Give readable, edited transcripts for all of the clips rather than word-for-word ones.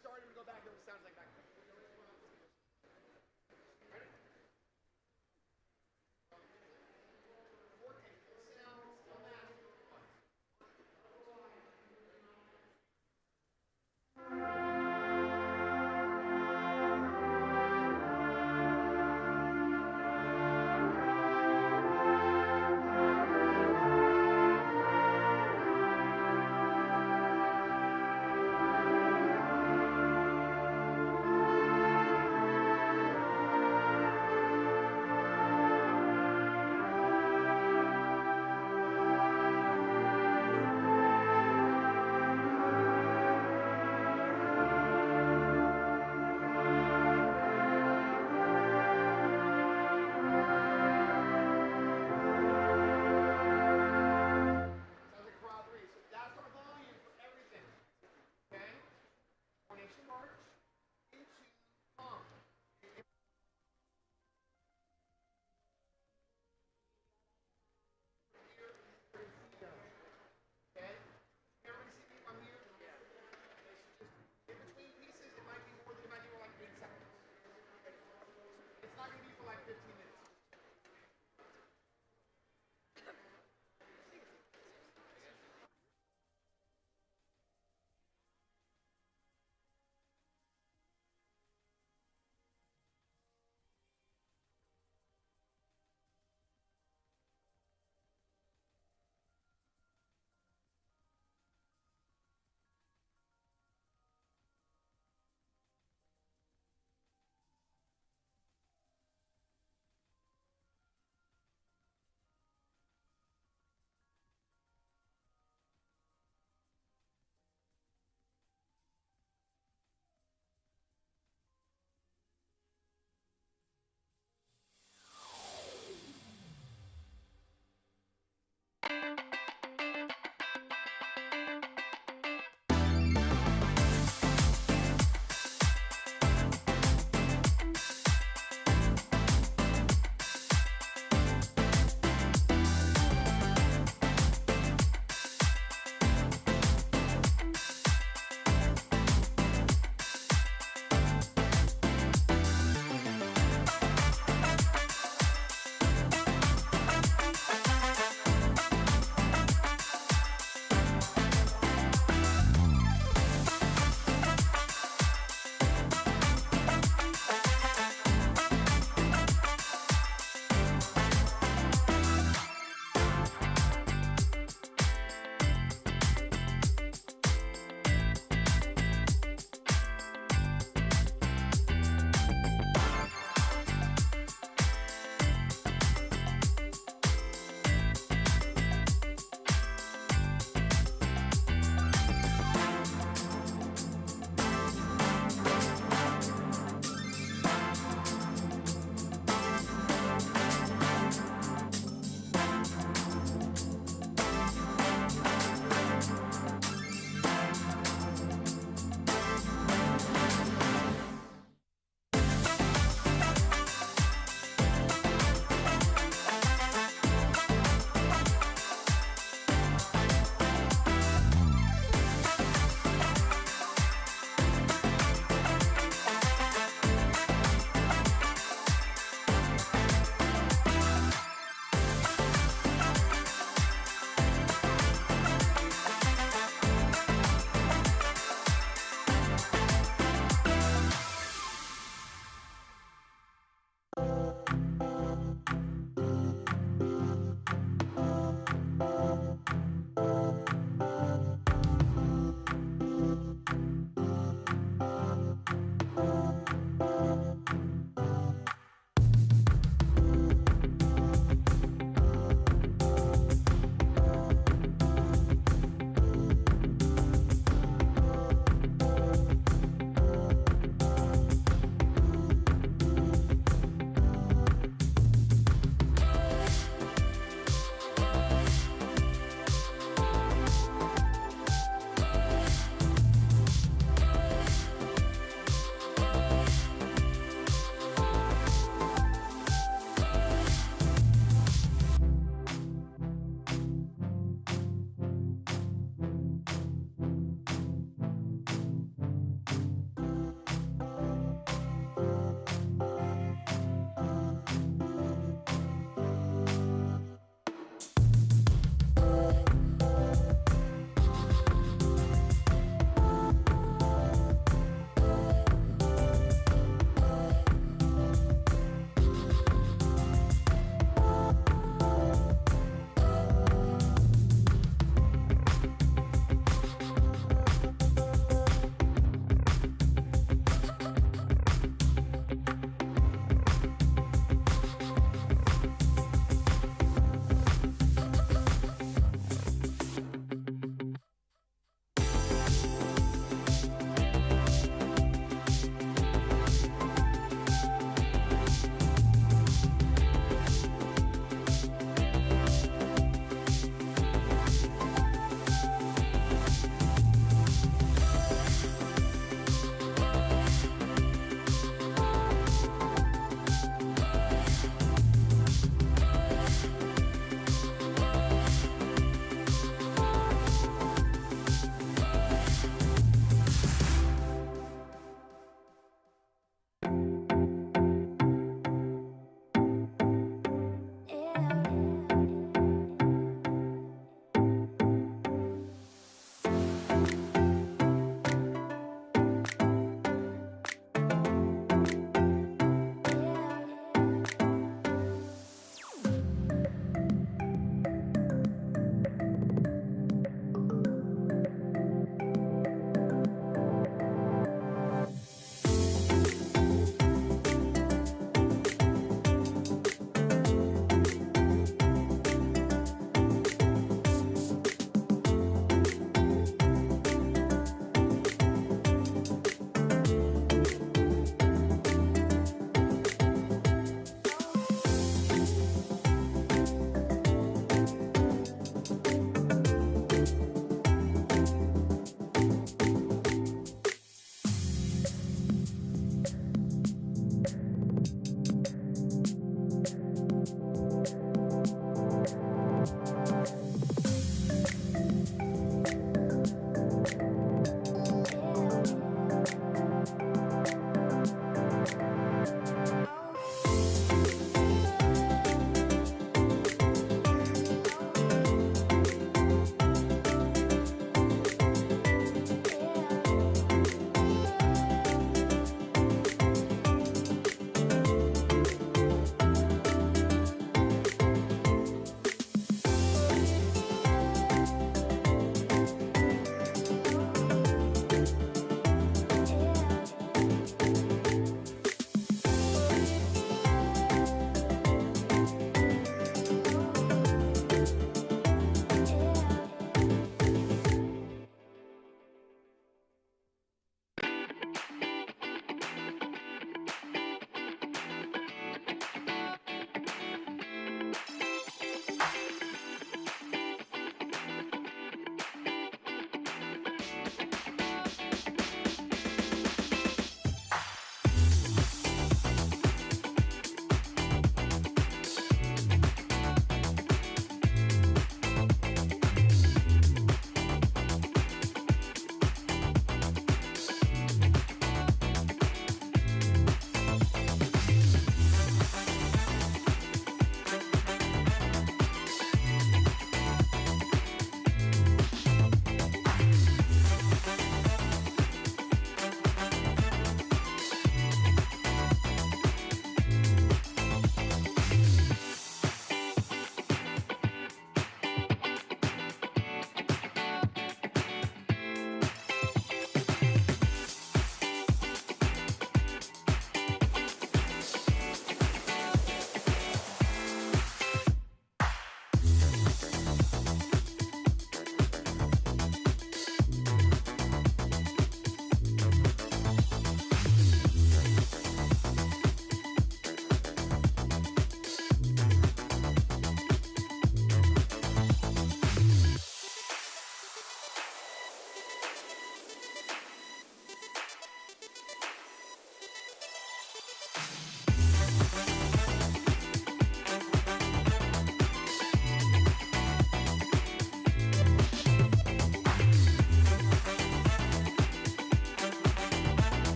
Start and go back to what it sounds like back there.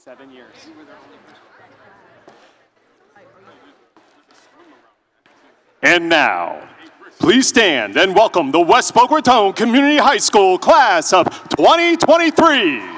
7 years. And now, please stand and welcome the West Boca Raton Community High School class of 2023.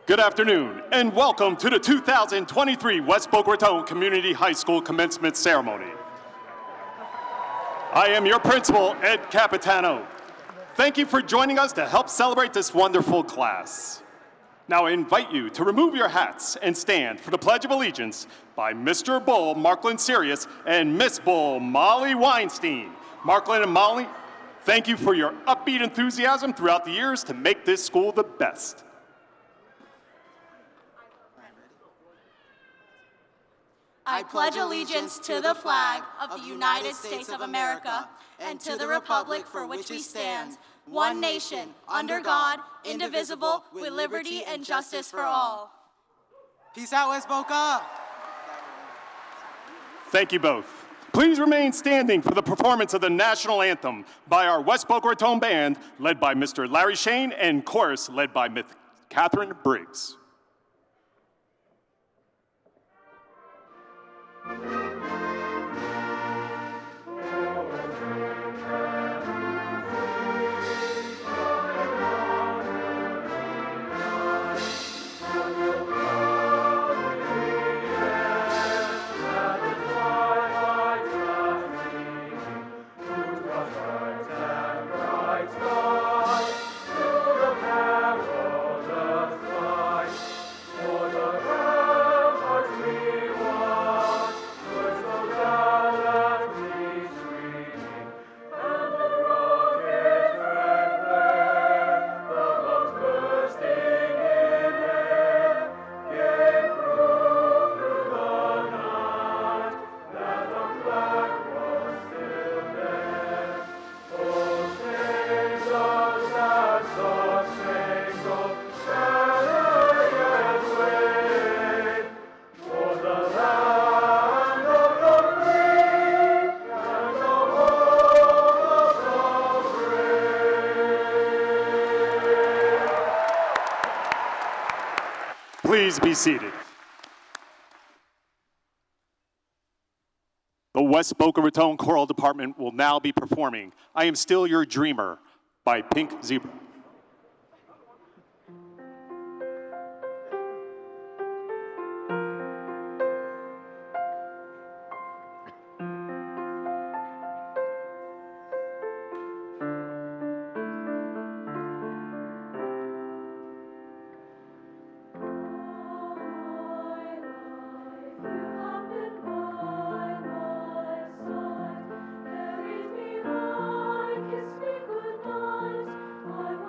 Good afternoon, and welcome to the 2023 West Boca Raton Community High School Commencement Ceremony. I am your principal, Ed Capitano. Thank you for joining us to help celebrate this wonderful class. Now I invite you to remove your hats and stand for the Pledge of Allegiance by Mr. Bull, Markland Sirius, and Miss Bull, Molly Weinstein. Markland and Molly, thank you for your upbeat enthusiasm throughout the years to make this school the best. I pledge allegiance to the flag of the United States of America and to the republic for which we stand, one nation, under God, indivisible, with liberty and justice for all. Peace out, West Boca. Thank you both. Please remain standing for the performance of the national anthem by our West Boca Raton band, led by Mr. Larry Shane, and chorus led by Miss Catherine Briggs. Please be seated. The West Boca Raton Choral Department will now be performing I Am Still Your Dreamer by Pink Zebra. Kiss me goodnight.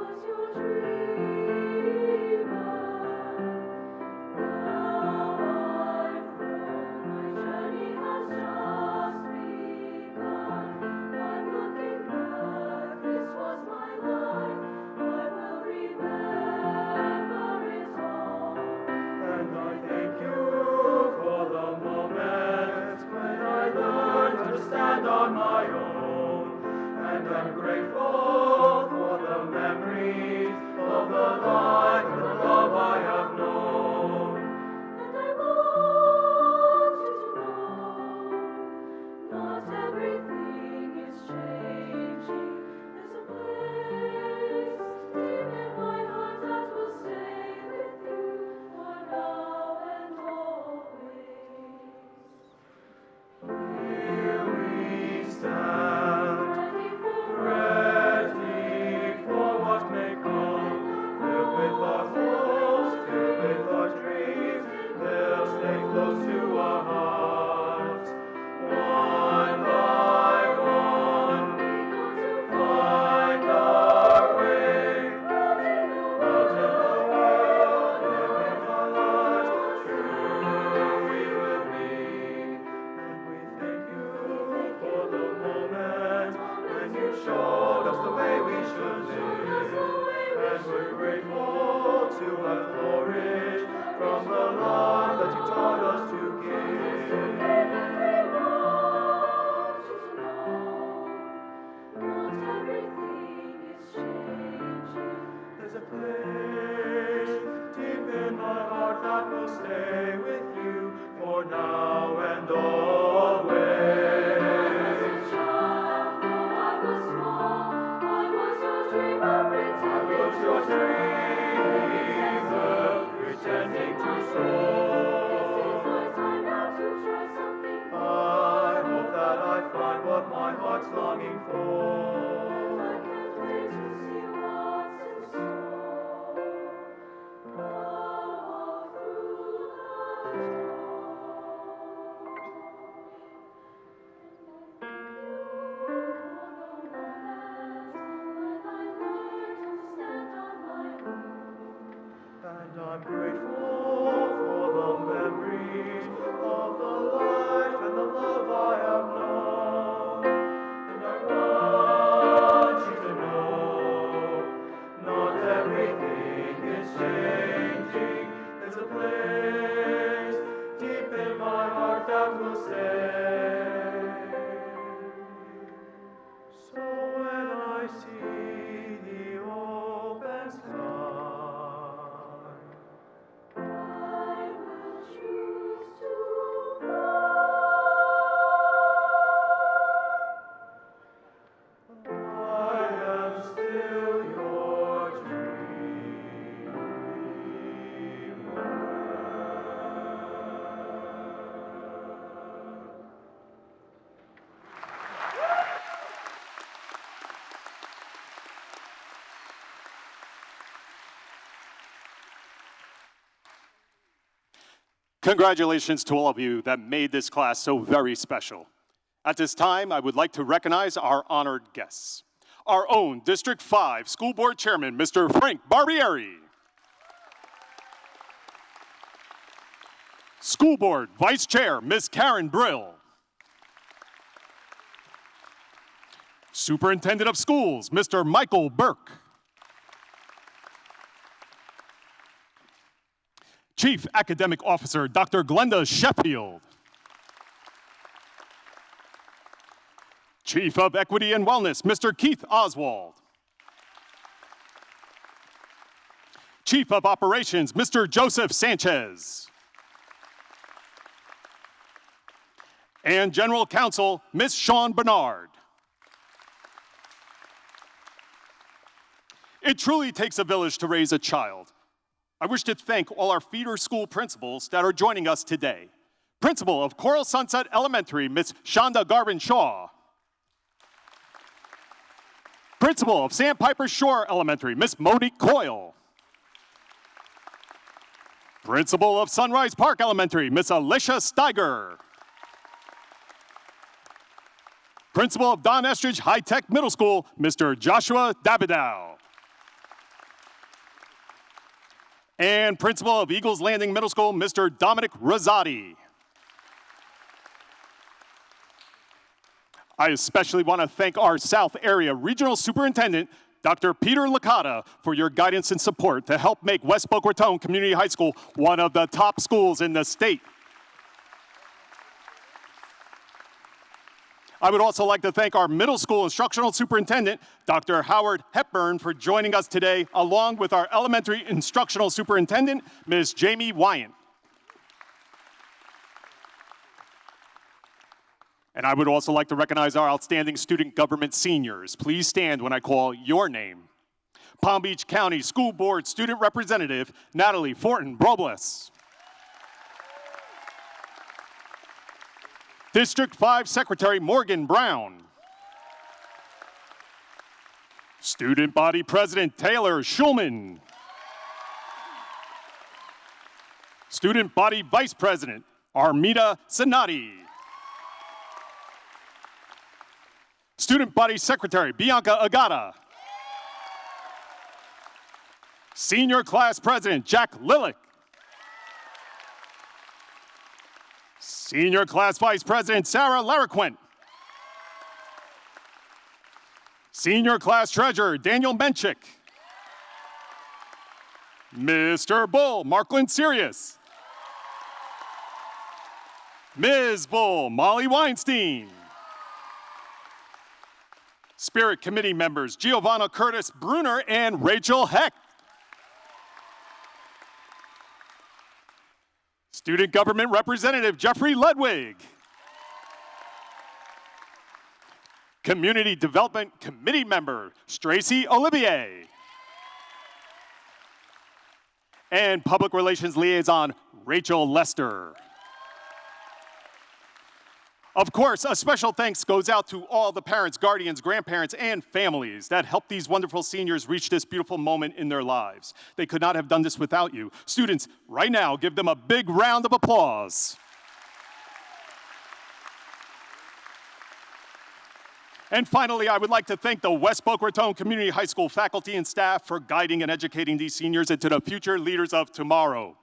longing for. I can't wait to see what's in store. I'll walk through the And I'm grateful for the memories of the life and the love I have known. And I want you to know, not everything is changing. There's a place deep in my heart that will stay. So when I see the open sky, I will choose to fly. I am still your dreamer. Congratulations to all of you that made this class so very special. At this time, I would like to recognize our honored guests. Our own District 5 School Board Chairman, Mr. Frank Barbieri. School Board Vice Chair, Ms. Karen Brill. Superintendent of Schools, Mr. Michael Burke. Chief Academic Officer, Dr. Glenda Sheffield. Chief of Equity and Wellness, Mr. Keith Oswald. Chief of Operations, Mr. Joseph Sanchez. And General Counsel, Ms. Sean Bernard. It truly takes a village to raise a child. I wish to thank all our feeder school principals that are joining us today. Principal of Coral Sunset Elementary, Ms. Shonda Garvin-Shaw. Principal of Sandpiper Shore Elementary, Ms. Monique Coyle. Principal of Sunrise Park Elementary, Ms. Alicia Steiger. Principal of Don Estridge High Tech Middle School, Mr. Joshua Davidow. And Principal of Eagles Landing Middle School, Mr. Dominic Rosati. I especially want to thank our South Area Regional Superintendent, Dr. Peter Licata, for your guidance and support to help make West Boca Raton Community High School one of the top schools in the state. I would also like to thank our middle school instructional superintendent, Dr. Howard Hepburn, for joining us today, along with our elementary instructional superintendent, Ms. Jamie Wyant. And I would also like to recognize our outstanding student government seniors. Please stand when I call your name. Palm Beach County School Board Student Representative, Natalie Fortin Robles. District 5 Secretary Morgan Brown. Student Body President Taylor Schulman. Student Body Vice President Armida Sanati. Student Body Secretary Bianca Agata. Senior Class President Jack Lillick. Senior Class Vice President Sarah Laraquent. Senior Class Treasurer Daniel Menchik. Mr. Bull, Marklin Sirius. Ms. Bull, Molly Weinstein. Spirit Committee members Giovanna Curtis Bruner and Rachel Heck. Student Government Representative Jeffrey Ledwig. Community Development Committee member Stracy Olivier. And Public Relations Liaison Rachel Lester. Of course, a special thanks goes out to all the parents, guardians, grandparents, and families that helped these wonderful seniors reach this beautiful moment in their lives. They could not have done this without you. Students, right now, give them a big round of applause. And finally, I would like to thank the West Boca Raton Community High School faculty and staff for guiding and educating these seniors into the future leaders of tomorrow.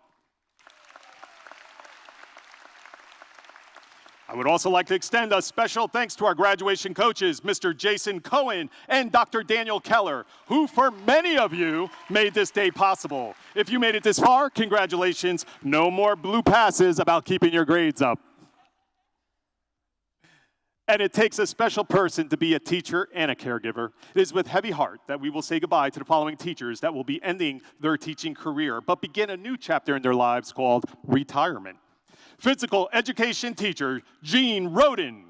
I would also like to extend a special thanks to our graduation coaches, Mr. Jason Cohen and Dr. Daniel Keller, who for many of you made this day possible. If you made it this far, congratulations. No more blue passes about keeping your grades up. And it takes a special person to be a teacher and a caregiver. It is with heavy heart that we will say goodbye to the following teachers that will be ending their teaching career, but begin a new chapter in their lives called retirement. Physical education teacher, Jean Roden.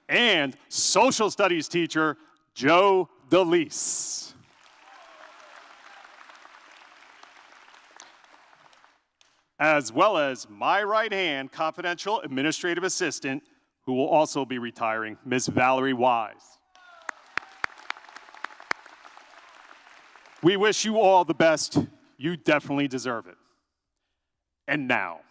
And social studies teacher, Joe DeLeese. As well as my right-hand confidential administrative assistant, who will also be retiring, Ms. Valerie Wise. We wish you all the best. You definitely deserve it. And now,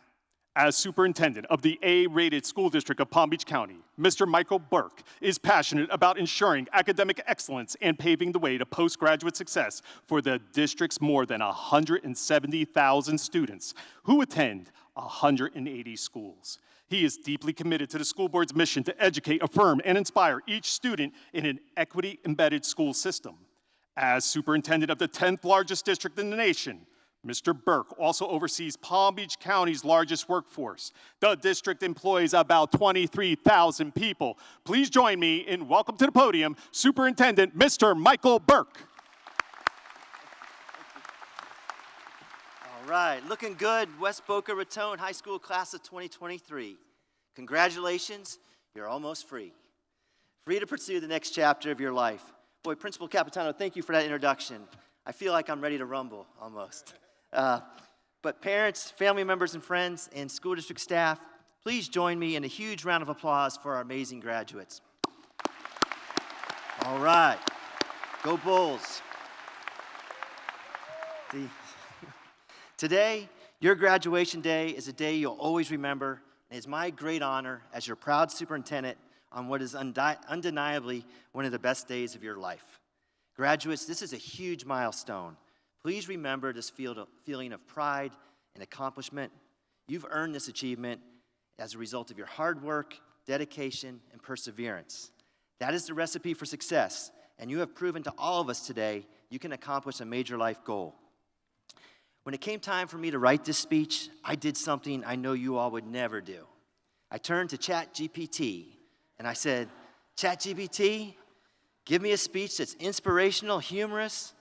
as superintendent of the A-rated school district of Palm Beach County, Mr. Michael Burke is passionate about ensuring academic excellence and paving the way to postgraduate success for the district's more than 170,000 students who attend 180 schools. He is deeply committed to the school board's mission to educate, affirm, and inspire each student in an equity-embedded school system. As superintendent of the 10th largest district in the nation, Mr. Burke also oversees Palm Beach County's largest workforce. The district employs about 23,000 people. Please join me in welcome to the podium, Superintendent Mr. Michael Burke. All right, looking good, West Boca Raton High School class of 2023. Congratulations, you're almost free. Free to pursue the next chapter of your life. Boy, Principal Capitano, thank you for that introduction. I feel like I'm ready to rumble, almost. But parents, family members, and friends, and school district staff, please join me in a huge round of applause for our amazing graduates. All right, go Bulls. Today, your graduation day is a day you'll always remember, and it's my great honor as your proud superintendent on what is undeniably one of the best days of your life. Graduates, this is a huge milestone. Please remember this feeling of pride and accomplishment. You've earned this achievement as a result of your hard work, dedication, and perseverance. That is the recipe for success, and you have proven to all of us today you can accomplish a major life goal. When it came time for me to write this speech, I did something I know you all would never do. I turned to ChatGPT, and I said, ChatGPT, give me a speech that's inspirational, humorous,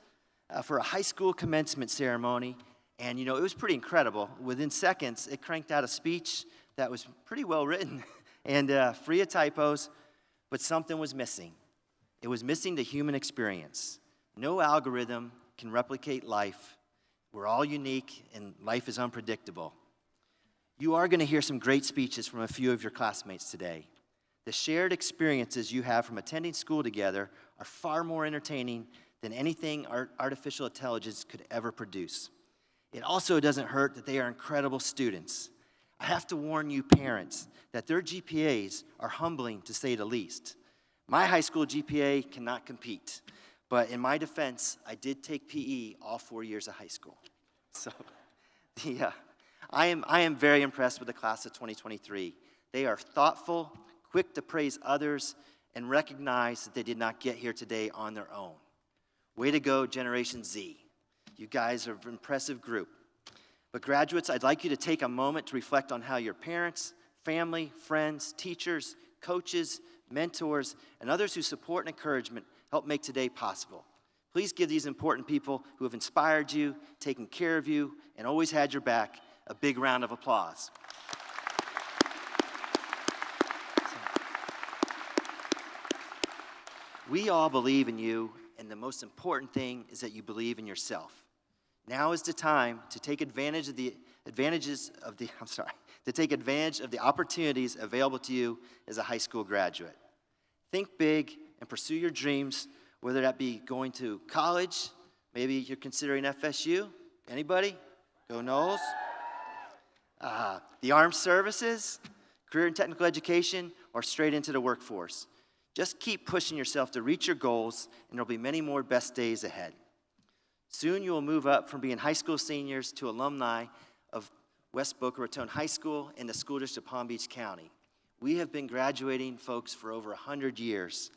for a high school commencement ceremony. And you know, it was pretty incredible. Within seconds, it cranked out a speech that was pretty well written and free of typos, but something was missing. It was missing the human experience. No algorithm can replicate life. We're all unique, and life is unpredictable. You are going to hear some great speeches from a few of your classmates today. The shared experiences you have from attending school together are far more entertaining than anything artificial intelligence could ever produce. It also doesn't hurt that they are incredible students. I have to warn you parents that their GPAs are humbling to say the least. My high school GPA cannot compete, but in my defense, I did take PE all 4 years of high school. So, I am very impressed with the class of 2023. They are thoughtful, quick to praise others, and recognize that they did not get here today on their own. Way to go, Generation Z. You guys are an impressive group. But graduates, I'd like you to take a moment to reflect on how your parents, family, friends, teachers, coaches, mentors, and others who support and encouragement help make today possible. Please give these important people who have inspired you, taken care of you, and always had your back a big round of applause. We all believe in you, and the most important thing is that you believe in yourself. Now is the time to take advantage of the opportunities available to you as a high school graduate. Think big and pursue your dreams, whether that be going to college, maybe you're considering FSU. Anybody? Go Noles. The armed services, career and technical education, or straight into the workforce. Just keep pushing yourself to reach your goals, and there'll be many more best days ahead. Soon you will move up from being high school seniors to alumni of West Boca Raton High School and the School District of Palm Beach County. We have been graduating folks for over 100 years,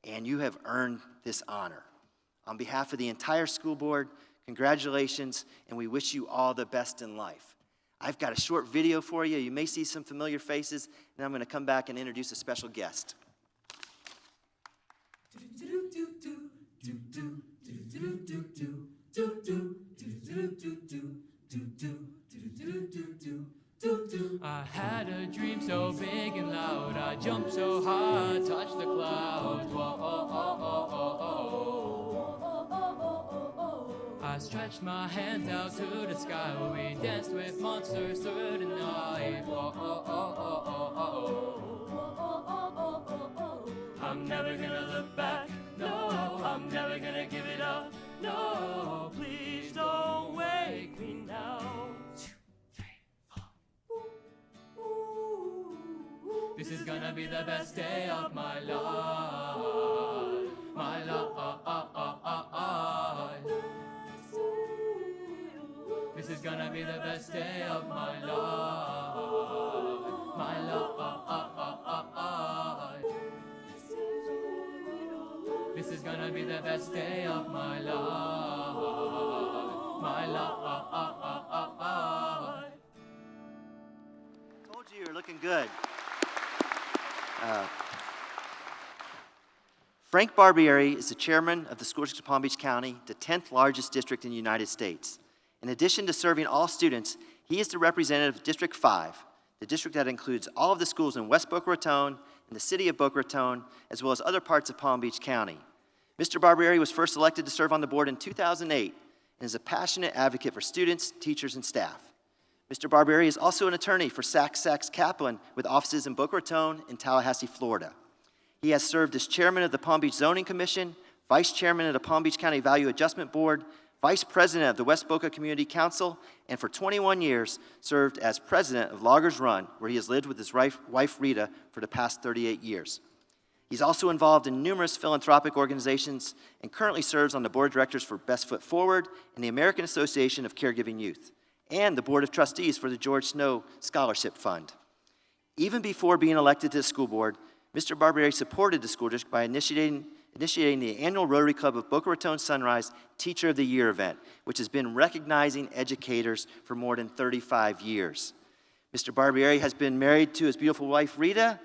and you have earned this honor. On behalf of the entire school board, congratulations, and we wish you all the best in life. I've got a short video for you. You may see some familiar faces, and I'm going to come back and introduce a special guest. I had a dream so big and loud, I jumped so high, touched the clouds. Whoa, oh, oh, oh, oh, oh. I stretched my hands out to the sky, we danced with monsters through the night. Whoa, oh, oh, oh, oh, oh. I'm never gonna look back, no, I'm never gonna give it up, no, please don't wake me now. This is gonna be the best day of my life, my life. This is gonna be the best day of my life, my life. This is gonna be the best day of my life, my life. Told you you're looking good. Frank Barbieri is the chairman of the School District of Palm Beach County, the 10th largest district in the United States. In addition to serving all students, he is the representative of District 5, the district that includes all of the schools in West Boca Raton and the city of Boca Raton, as well as other parts of Palm Beach County. Mr. Barbieri was first elected to serve on the board in 2008 and is a passionate advocate for students, teachers, and staff. Mr. Barbieri is also an attorney for Sachs Kaplan with offices in Boca Raton and Tallahassee, Florida. He has served as chairman of the Palm Beach Zoning Commission, vice chairman of the Palm Beach County Value Adjustment Board, vice president of the West Boca Community Council, and for 21 years served as president of Loggers Run, where he has lived with his wife Rita for the past 38 years. He's also involved in numerous philanthropic organizations and currently serves on the board of directors for Best Foot Forward and the American Association of Caregiving Youth, and the board of trustees for the George Snow Scholarship Fund. Even before being elected to the school board, Mr. Barbieri supported the school district by initiating the annual Rotary Club of Boca Raton Sunrise Teacher of the Year event, which has been recognizing educators for more than 35 years. Mr. Barbieri has been married to his beautiful wife, Rita,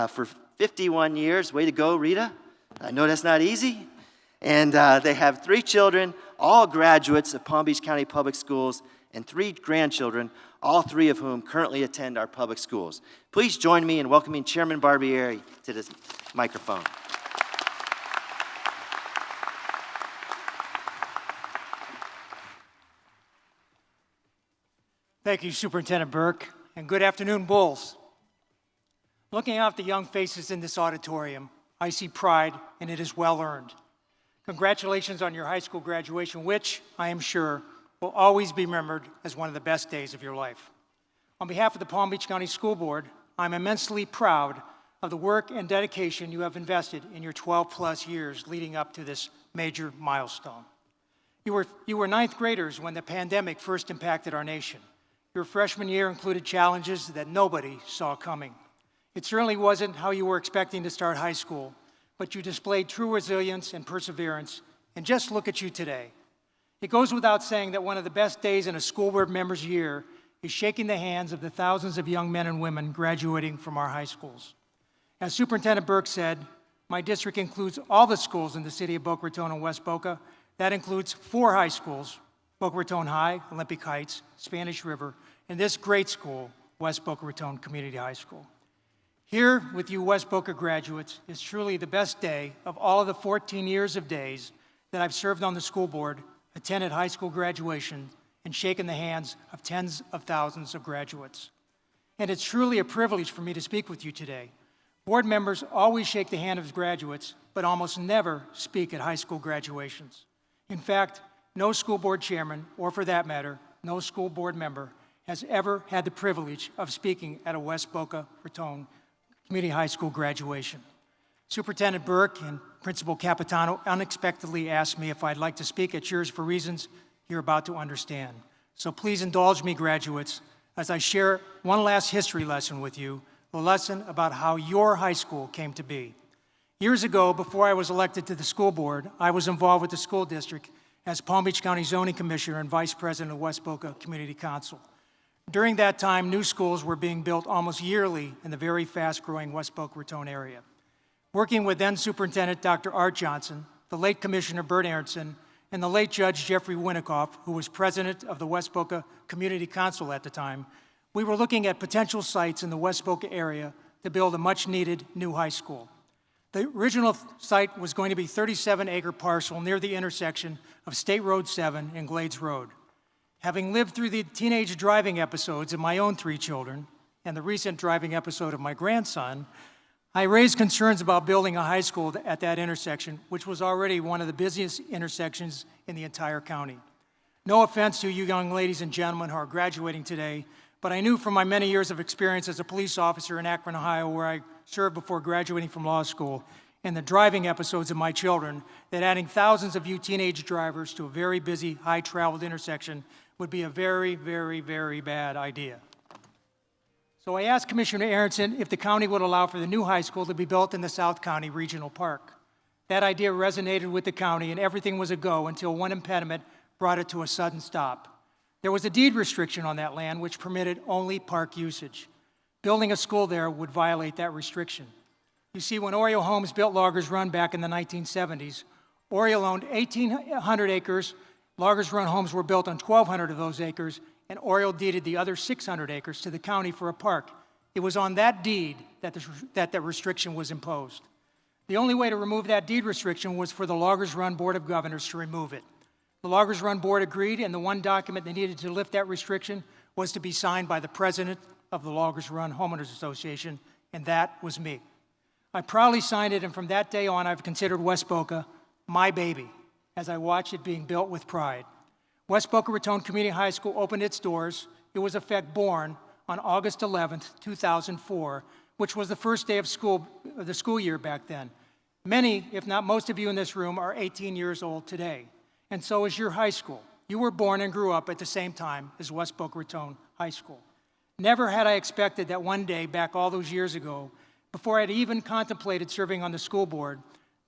for 51 years. Way to go, Rita. I know that's not easy. And they have 3 children, all graduates of Palm Beach County Public Schools, and 3 grandchildren, all 3 of whom currently attend our public schools. Please join me in welcoming Chairman Barbieri to this microphone. Thank you, Superintendent Burke, and good afternoon, Bulls. Looking out at the young faces in this auditorium, I see pride, and it is well earned. Congratulations on your high school graduation, which, I am sure, will always be remembered as one of the best days of your life. On behalf of the Palm Beach County School Board, I'm immensely proud of the work and dedication you have invested in your 12-plus years leading up to this major milestone. You were ninth graders when the pandemic first impacted our nation. Your freshman year included challenges that nobody saw coming. It certainly wasn't how you were expecting to start high school, but you displayed true resilience and perseverance, and just look at you today. It goes without saying that one of the best days in a school board member's year is shaking the hands of the thousands of young men and women graduating from our high schools. As Superintendent Burke said, my district includes all the schools in the city of Boca Raton and West Boca. That includes 4 high schools, Boca Raton High, Olympic Heights, Spanish River, and this great school, West Boca Raton Community High School. Here with you West Boca graduates is truly the best day of all of the 14 years of days that I've served on the school board attended high school graduation, and shaken the hands of tens of thousands of graduates. And it's truly a privilege for me to speak with you today. Board members always shake the hand of graduates, but almost never speak at high school graduations. In fact, no school board chairman, or for that matter, no school board member, has ever had the privilege of speaking at a West Boca Raton Community High School graduation. Superintendent Burke and Principal Capitano unexpectedly asked me if I'd like to speak at yours for reasons you're about to understand. So please indulge me, graduates, as I share one last history lesson with you, a lesson about how your high school came to be. Years ago, before I was elected to the school board, I was involved with the school district as Palm Beach County Zoning Commissioner and Vice President of West Boca Community Council. During that time, new schools were being built almost yearly in the very fast-growing West Boca Raton area. Working with then Superintendent Dr. Art Johnson, the late Commissioner Bert Aronson, and the late Judge Jeffrey Winnikoff, who was president of the West Boca Community Council at the time, we were looking at potential sites in the West Boca area to build a much-needed new high school. The original site was going to be a 37-acre parcel near the intersection of State Road 7 and Glades Road. Having lived through the teenage driving episodes of my own 3 children and the recent driving episode of my grandson, I raised concerns about building a high school at that intersection, which was already one of the busiest intersections in the entire county. No offense to you young ladies and gentlemen who are graduating today, but I knew from my many years of experience as a police officer in Akron, Ohio, where I served before graduating from law school, and the driving episodes of my children, that adding thousands of you teenage drivers to a very busy, high-traveled intersection would be a very, very, very bad idea. So I asked Commissioner Aronson if the county would allow for the new high school to be built in the South County Regional Park. That idea resonated with the county, and everything was a go until one impediment brought it to a sudden stop. There was a deed restriction on that land which permitted only park usage. Building a school there would violate that restriction. You see, when Oriole Homes built Loggers Run back in the 1970s, Oriole owned 1,800 acres, Loggers Run homes were built on 1,200 of those acres, and Oriole deeded the other 600 acres to the county for a park. It was on that deed that the restriction was imposed. The only way to remove that deed restriction was for the Loggers Run Board of Governors to remove it. The Loggers Run Board agreed, and the one document they needed to lift that restriction was to be signed by the president of the Loggers Run Homeowners Association, and that was me. I proudly signed it, and from that day on, I've considered West Boca my baby, as I watched it being built with pride. West Boca Raton Community High School opened its doors. It was, in fact, born on August 11th, 2004, which was the first day of the school year back then. Many, if not most of you in this room, are 18 years old today, and so is your high school. You were born and grew up at the same time as West Boca Raton High School. Never had I expected that one day, back all those years ago, before I had even contemplated serving on the school board,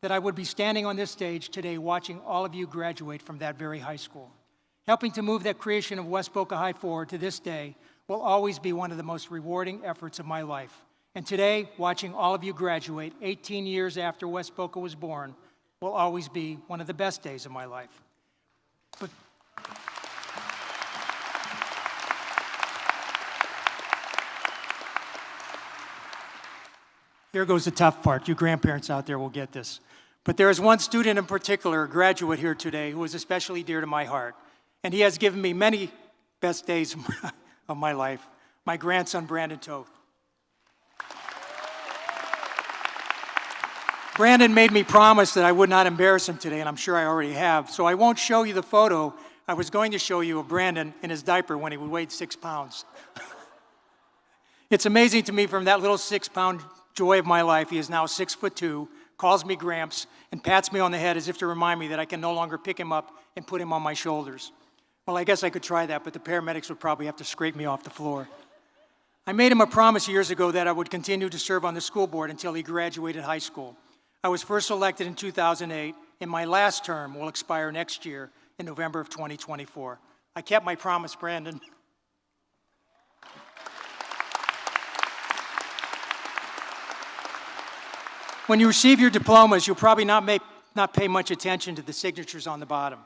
that I would be standing on this stage today watching all of you graduate from that very high school. Helping to move that creation of West Boca High forward to this day will always be one of the most rewarding efforts of my life. And today, watching all of you graduate 18 years after West Boca was born will always be one of the best days of my life. But here goes the tough part. You grandparents out there will get this. But there is one student in particular, a graduate here today, who is especially dear to my heart. And he has given me many best days of my life. My grandson, Brandon Toth. Brandon made me promise that I would not embarrass him today, and I'm sure I already have. So I won't show you the photo I was going to show you of Brandon in his diaper when he weighed 6 pounds. It's amazing to me, from that little 6-pound joy of my life, he is now 6'2", calls me Gramps, and pats me on the head as if to remind me that I can no longer pick him up and put him on my shoulders. Well, I guess I could try that, but the paramedics would probably have to scrape me off the floor. I made him a promise years ago that I would continue to serve on the school board until he graduated high school. I was first elected in 2008, and my last term will expire next year in November of 2024. I kept my promise, Brandon. When you receive your diplomas, you'll probably not pay much attention to the signatures on the bottom.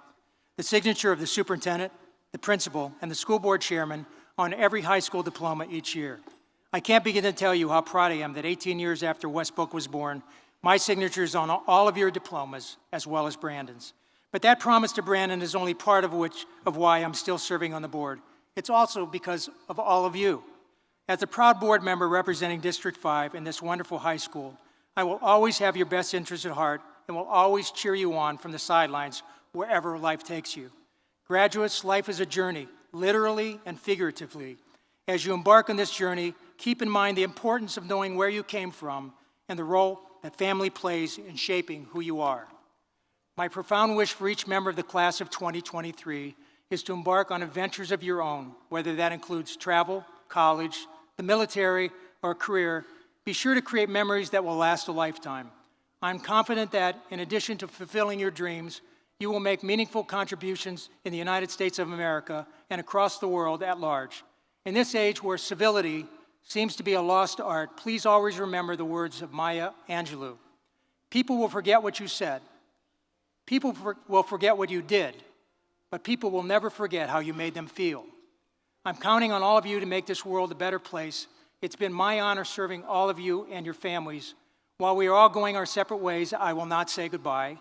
The signature of the superintendent, the principal, and the school board chairman on every high school diploma each year. I can't begin to tell you how proud I am that 18 years after West Boca was born, my signature is on all of your diplomas, as well as Brandon's. But that promise to Brandon is only part of why I'm still serving on the board. It's also because of all of you. As a proud board member representing District 5 in this wonderful high school, I will always have your best interests at heart and will always cheer you on from the sidelines wherever life takes you. Graduates, life is a journey, literally and figuratively. As you embark on this journey, keep in mind the importance of knowing where you came from and the role that family plays in shaping who you are. My profound wish for each member of the class of 2023 is to embark on adventures of your own, whether that includes travel, college, the military, or a career. Be sure to create memories that will last a lifetime. I'm confident that, in addition to fulfilling your dreams, you will make meaningful contributions in the United States of America and across the world at large. In this age where civility seems to be a lost art, please always remember the words of Maya Angelou. People will forget what you said. People will forget what you did, but people will never forget how you made them feel. I'm counting on all of you to make this world a better place. It's been my honor serving all of you and your families. While we are all going our separate ways, I will not say goodbye.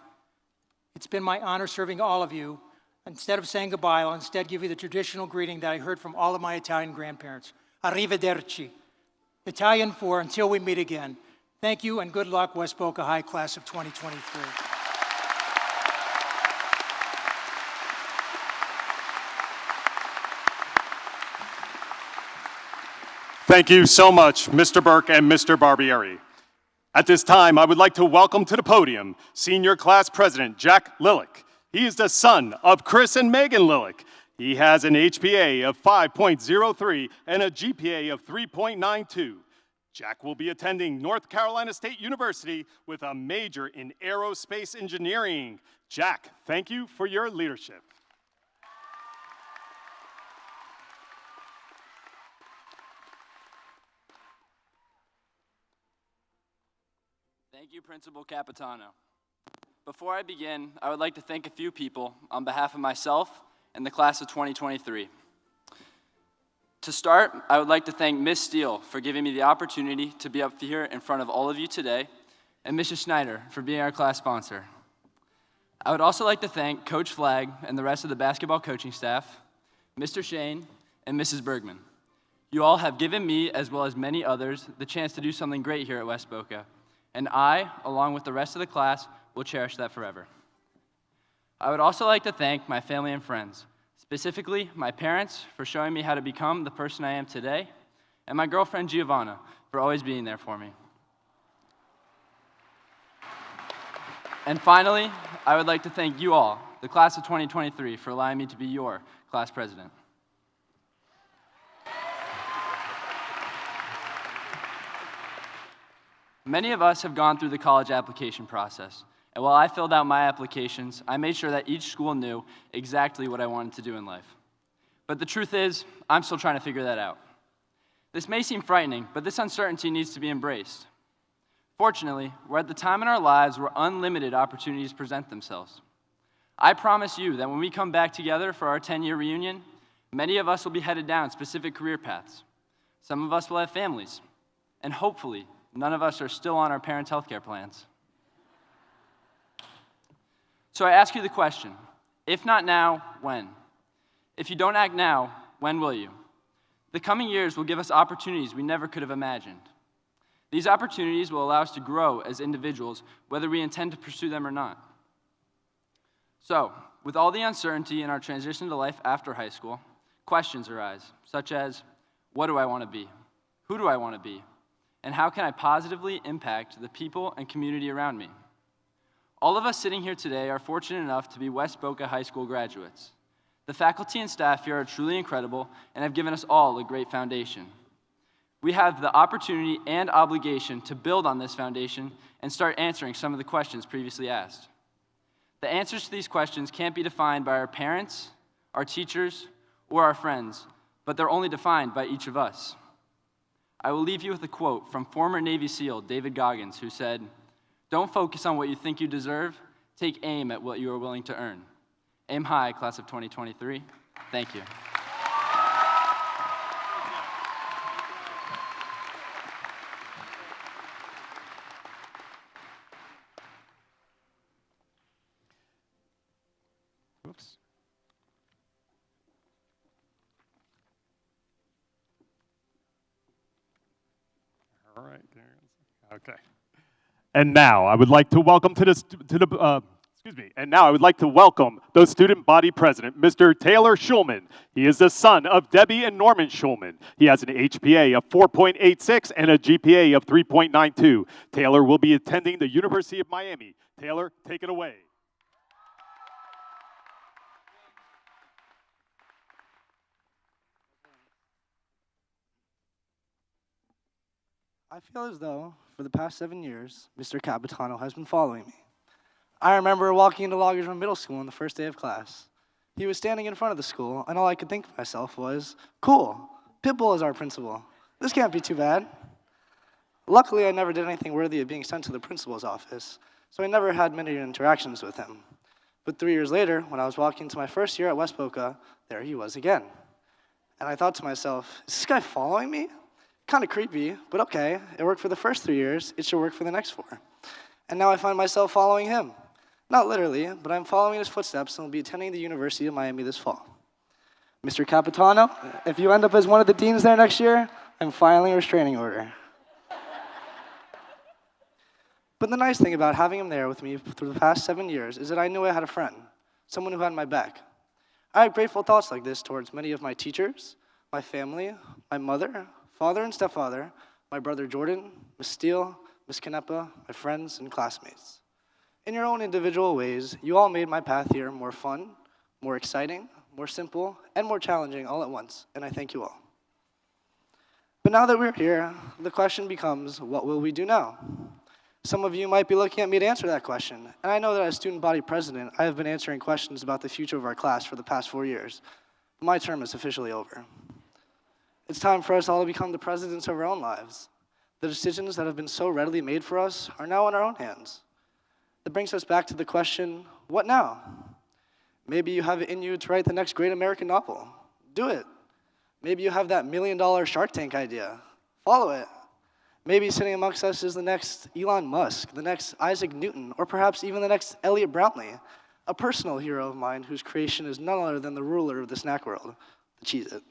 It's been my honor serving all of you. Instead of saying goodbye, I'll instead give you the traditional greeting that I heard from all of my Italian grandparents. Arrivederci. Italian for until we meet again. Thank you and good luck, West Boca High Class of 2023. Thank you so much, Mr. Burke and Mr. Barbieri. At this time, I would like to welcome to the podium Senior Class President Jack Lillick. He is the son of Chris and Megan Lillick. He has an HPA of 5.03 and a GPA of 3.92. Jack will be attending North Carolina State University with a major in aerospace engineering. Jack, thank you for your leadership. Thank you, Principal Capitano. Before I begin, I would like to thank a few people on behalf of myself and the class of 2023. To start, I would like to thank Ms. Steele for giving me the opportunity to be up here in front of all of you today, and Mrs. Schneider for being our class sponsor. I would also like to thank Coach Flagg and the rest of the basketball coaching staff, Mr. Shane, and Mrs. Bergman. You all have given me, as well as many others, the chance to do something great here at West Boca. And I, along with the rest of the class, will cherish that forever. I would also like to thank my family and friends, specifically my parents for showing me how to become the person I am today, and my girlfriend Giovanna for always being there for me. And finally, I would like to thank you all, the class of 2023, for allowing me to be your class president. Many of us have gone through the college application process, and while I filled out my applications, I made sure that each school knew exactly what I wanted to do in life. But the truth is, I'm still trying to figure that out. This may seem frightening, but this uncertainty needs to be embraced. Fortunately, we're at the time in our lives where unlimited opportunities present themselves. I promise you that when we come back together for our 10-year reunion, many of us will be headed down specific career paths. Some of us will have families, and hopefully, none of us are still on our parents' health care plans. So I ask you the question, if not now, when? If you don't act now, when will you? The coming years will give us opportunities we never could have imagined. These opportunities will allow us to grow as individuals, whether we intend to pursue them or not. So, with all the uncertainty in our transition to life after high school, questions arise, such as, what do I want to be? Who do I want to be? And how can I positively impact the people and community around me? All of us sitting here today are fortunate enough to be West Boca High School graduates. The faculty and staff here are truly incredible and have given us all a great foundation. We have the opportunity and obligation to build on this foundation and start answering some of the questions previously asked. The answers to these questions can't be defined by our parents, our teachers, or our friends, but they're only defined by each of us. I will leave you with a quote from former Navy SEAL David Goggins, who said, "Don't focus on what you think you deserve, take aim at what you are willing to earn." Aim high, class of 2023. Thank you. All right. Okay. And now I would like to welcome and now I would like to welcome the student body president, Mr. Taylor Schulman. He is the son of Debbie and Norman Schulman. He has an HPA of 4.86 and a GPA of 3.92. Taylor will be attending the University of Miami. Taylor, take it away. I feel as though, for the past 7 years, Mr. Capitano has been following me. I remember walking into Loggers Middle School on the first day of class. He was standing in front of the school, and all I could think to myself was, cool, Pitbull is our principal. This can't be too bad. Luckily, I never did anything worthy of being sent to the principal's office, so I never had many interactions with him. But 3 years later, when I was walking to my first year at West Boca, there he was again. And I thought to myself, is this guy following me? Kind of creepy, but okay. It worked for the first 3 years. It should work for the next 4. And now I find myself following him. Not literally, but I'm following his footsteps and will be attending the University of Miami this fall. Mr. Capitano, if you end up as one of the deans there next year, I'm filing a restraining order. But the nice thing about having him there with me through the past 7 years is that I knew I had a friend, someone who had my back. I have grateful thoughts like this towards many of my teachers, my family, my mother, father and stepfather, my brother Jordan, Miss Steele, Miss Canepa, my friends and classmates. In your own individual ways, you all made my path here more fun, more exciting, more simple, and more challenging all at once, and I thank you all. But now that we're here, the question becomes, what will we do now? Some of you might be looking at me to answer that question, and I know that as student body president, I have been answering questions about the future of our class for the past 4 years, but my term is officially over. It's time for us all to become the presidents of our own lives. The decisions that have been so readily made for us are now in our own hands. That brings us back to the question, what now? Maybe you have it in you to write the next great American novel. Do it. Maybe you have that $1 million Shark Tank idea. Follow it. Maybe sitting amongst us is the next Elon Musk, the next Isaac Newton, or perhaps even the next Elliot Brownlee, a personal hero of mine whose creation is none other than the ruler of the snack world, the Cheez-It.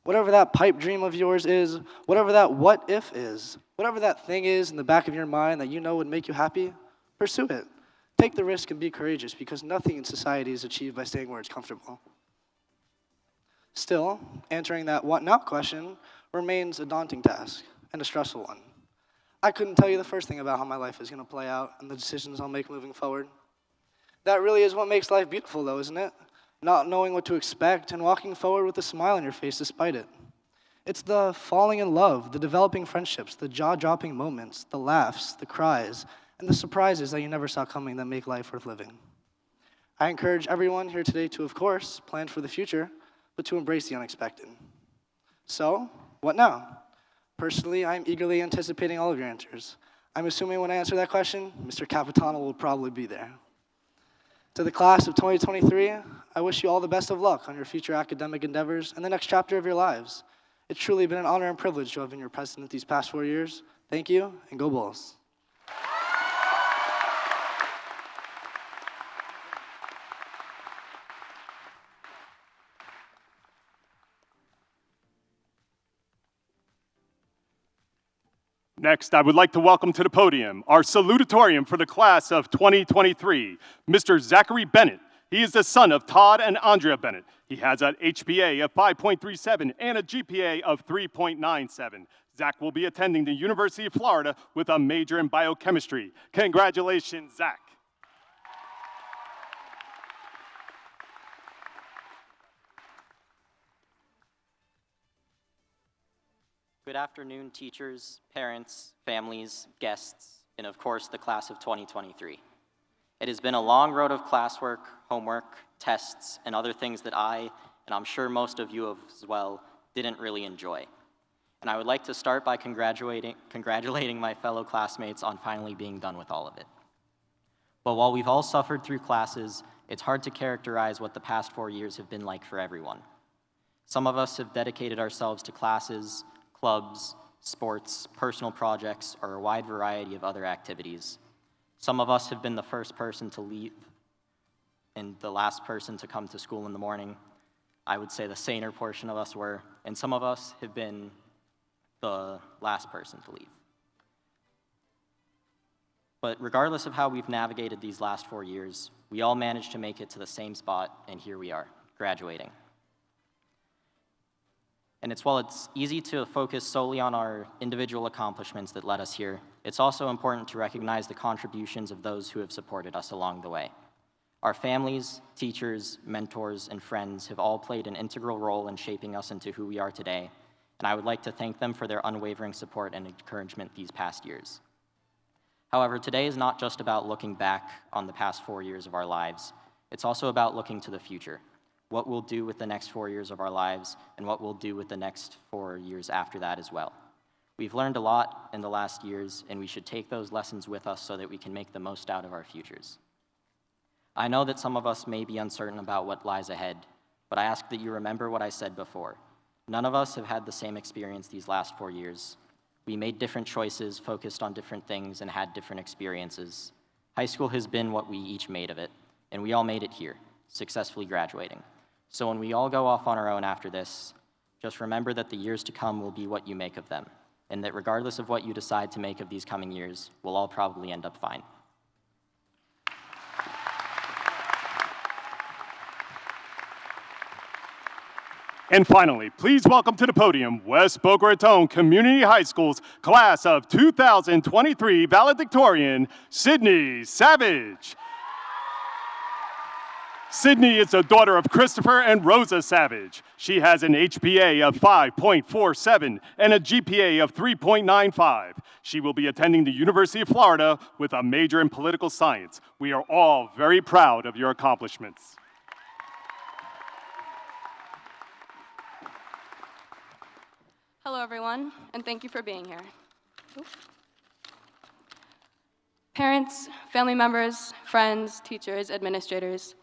Whatever that pipe dream of yours is, whatever that what if is, whatever that thing is in the back of your mind that you know would make you happy, pursue it. Take the risk and be courageous, because nothing in society is achieved by staying where it's comfortable. Still, answering that what now question remains a daunting task and a stressful one. I couldn't tell you the first thing about how my life is going to play out and the decisions I'll make moving forward. That really is what makes life beautiful, though, isn't it? Not knowing what to expect and walking forward with a smile on your face despite it. It's the falling in love, the developing friendships, the jaw-dropping moments, the laughs, the cries, and the surprises that you never saw coming that make life worth living. I encourage everyone here today to, of course, plan for the future, but to embrace the unexpected. So, what now? Personally, I'm eagerly anticipating all of your answers. I'm assuming when I answer that question, Mr. Capitano will probably be there. To the class of 2023, I wish you all the best of luck on your future academic endeavors and the next chapter of your lives. It's truly been an honor and privilege to have been your president these past 4 years. Thank you, and go Bulls. Next, I would like to welcome to the podium our salutatorian for the class of 2023, Mr. Zachary Bennett. He is the son of Todd and Andrea Bennett. He has an HPA of 5.37 and a GPA of 3.97. Zach will be attending the University of Florida with a major in biochemistry. Congratulations, Zach. Good afternoon, teachers, parents, families, guests, and of course, the class of 2023. It has been a long road of classwork, homework, tests, and other things that I, and I'm sure most of you as well, didn't really enjoy. And I would like to start by congratulating my fellow classmates on finally being done with all of it. But while we've all suffered through classes, it's hard to characterize what the past 4 years have been like for everyone. Some of us have dedicated ourselves to classes, clubs, sports, personal projects, or a wide variety of other activities. Some of us have been the first person to leave and the last person to come to school in the morning. I would say the saner portion of us were, and some of us have been the last person to leave. But regardless of how we've navigated these last 4 years, we all managed to make it to the same spot, and here we are, graduating. And while it's easy to focus solely on our individual accomplishments that led us here, it's also important to recognize the contributions of those who have supported us along the way. Our families, teachers, mentors, and friends have all played an integral role in shaping us into who we are today, and I would like to thank them for their unwavering support and encouragement these past years. However, today is not just about looking back on the past 4 years of our lives. It's also about looking to the future, what we'll do with the next 4 years of our lives, and what we'll do with the next 4 years after that as well. We've learned a lot in the last years, and we should take those lessons with us so that we can make the most out of our futures. I know that some of us may be uncertain about what lies ahead, but I ask that you remember what I said before. None of us have had the same experience these last 4 years. We made different choices, focused on different things, and had different experiences. High school has been what we each made of it, and we all made it here, successfully graduating. So when we all go off on our own after this, just remember that the years to come will be what you make of them, and that regardless of what you decide to make of these coming years, we'll all probably end up fine. And finally, please welcome to the podium West Boca Raton Community High School's class of 2023 valedictorian, Sydney Savage. Sydney is the daughter of Christopher and Rosa Savage. She has an HPA of 5.47 and a GPA of 3.95. She will be attending the University of Florida with a major in political science. We are all very proud of your accomplishments. Hello, everyone, and thank you for being here. Parents, family members, friends, teachers, administrators,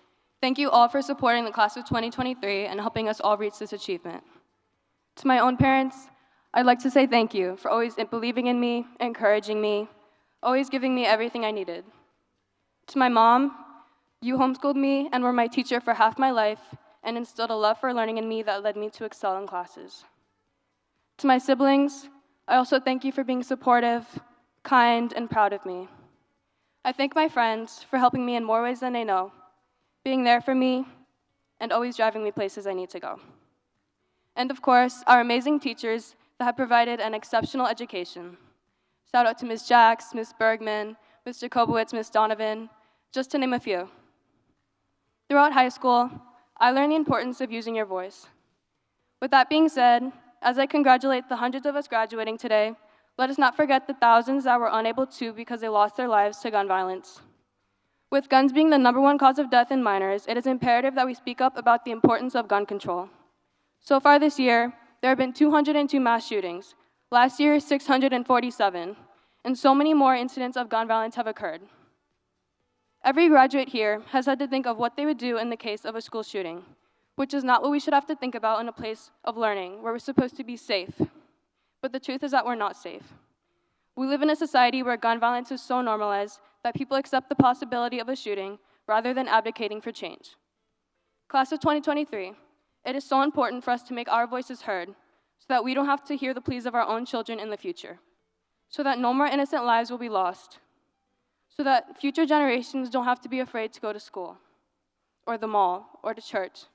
thank you all for supporting the class of 2023 and helping us all reach this achievement. To my own parents, I'd like to say thank you for always believing in me, encouraging me, always giving me everything I needed. To my mom, you homeschooled me and were my teacher for half my life and instilled a love for learning in me that led me to excel in classes. To my siblings, I also thank you for being supportive, kind, and proud of me. I thank my friends for helping me in more ways than they know, being there for me, and always driving me places I need to go. And of course, our amazing teachers that have provided an exceptional education. Shout out to Ms. Jacks, Ms. Bergman, Mr. Kobowitz, Ms. Donovan, just to name a few. Throughout high school, I learned the importance of using your voice. With that being said, as I congratulate the hundreds of us graduating today, let us not forget the thousands that were unable to because they lost their lives to gun violence. With guns being the #1 cause of death in minors, it is imperative that we speak up about the importance of gun control. So far this year, there have been 202 mass shootings. Last year, 647, and so many more incidents of gun violence have occurred. Every graduate here has had to think of what they would do in the case of a school shooting, which is not what we should have to think about in a place of learning where we're supposed to be safe. But the truth is that we're not safe. We live in a society where gun violence is so normalized that people accept the possibility of a shooting rather than advocating for change. Class of 2023, it is so important for us to make our voices heard so that we don't have to hear the pleas of our own children in the future, so that no more innocent lives will be lost, so that future generations don't have to be afraid to go to school, or the mall, or to church.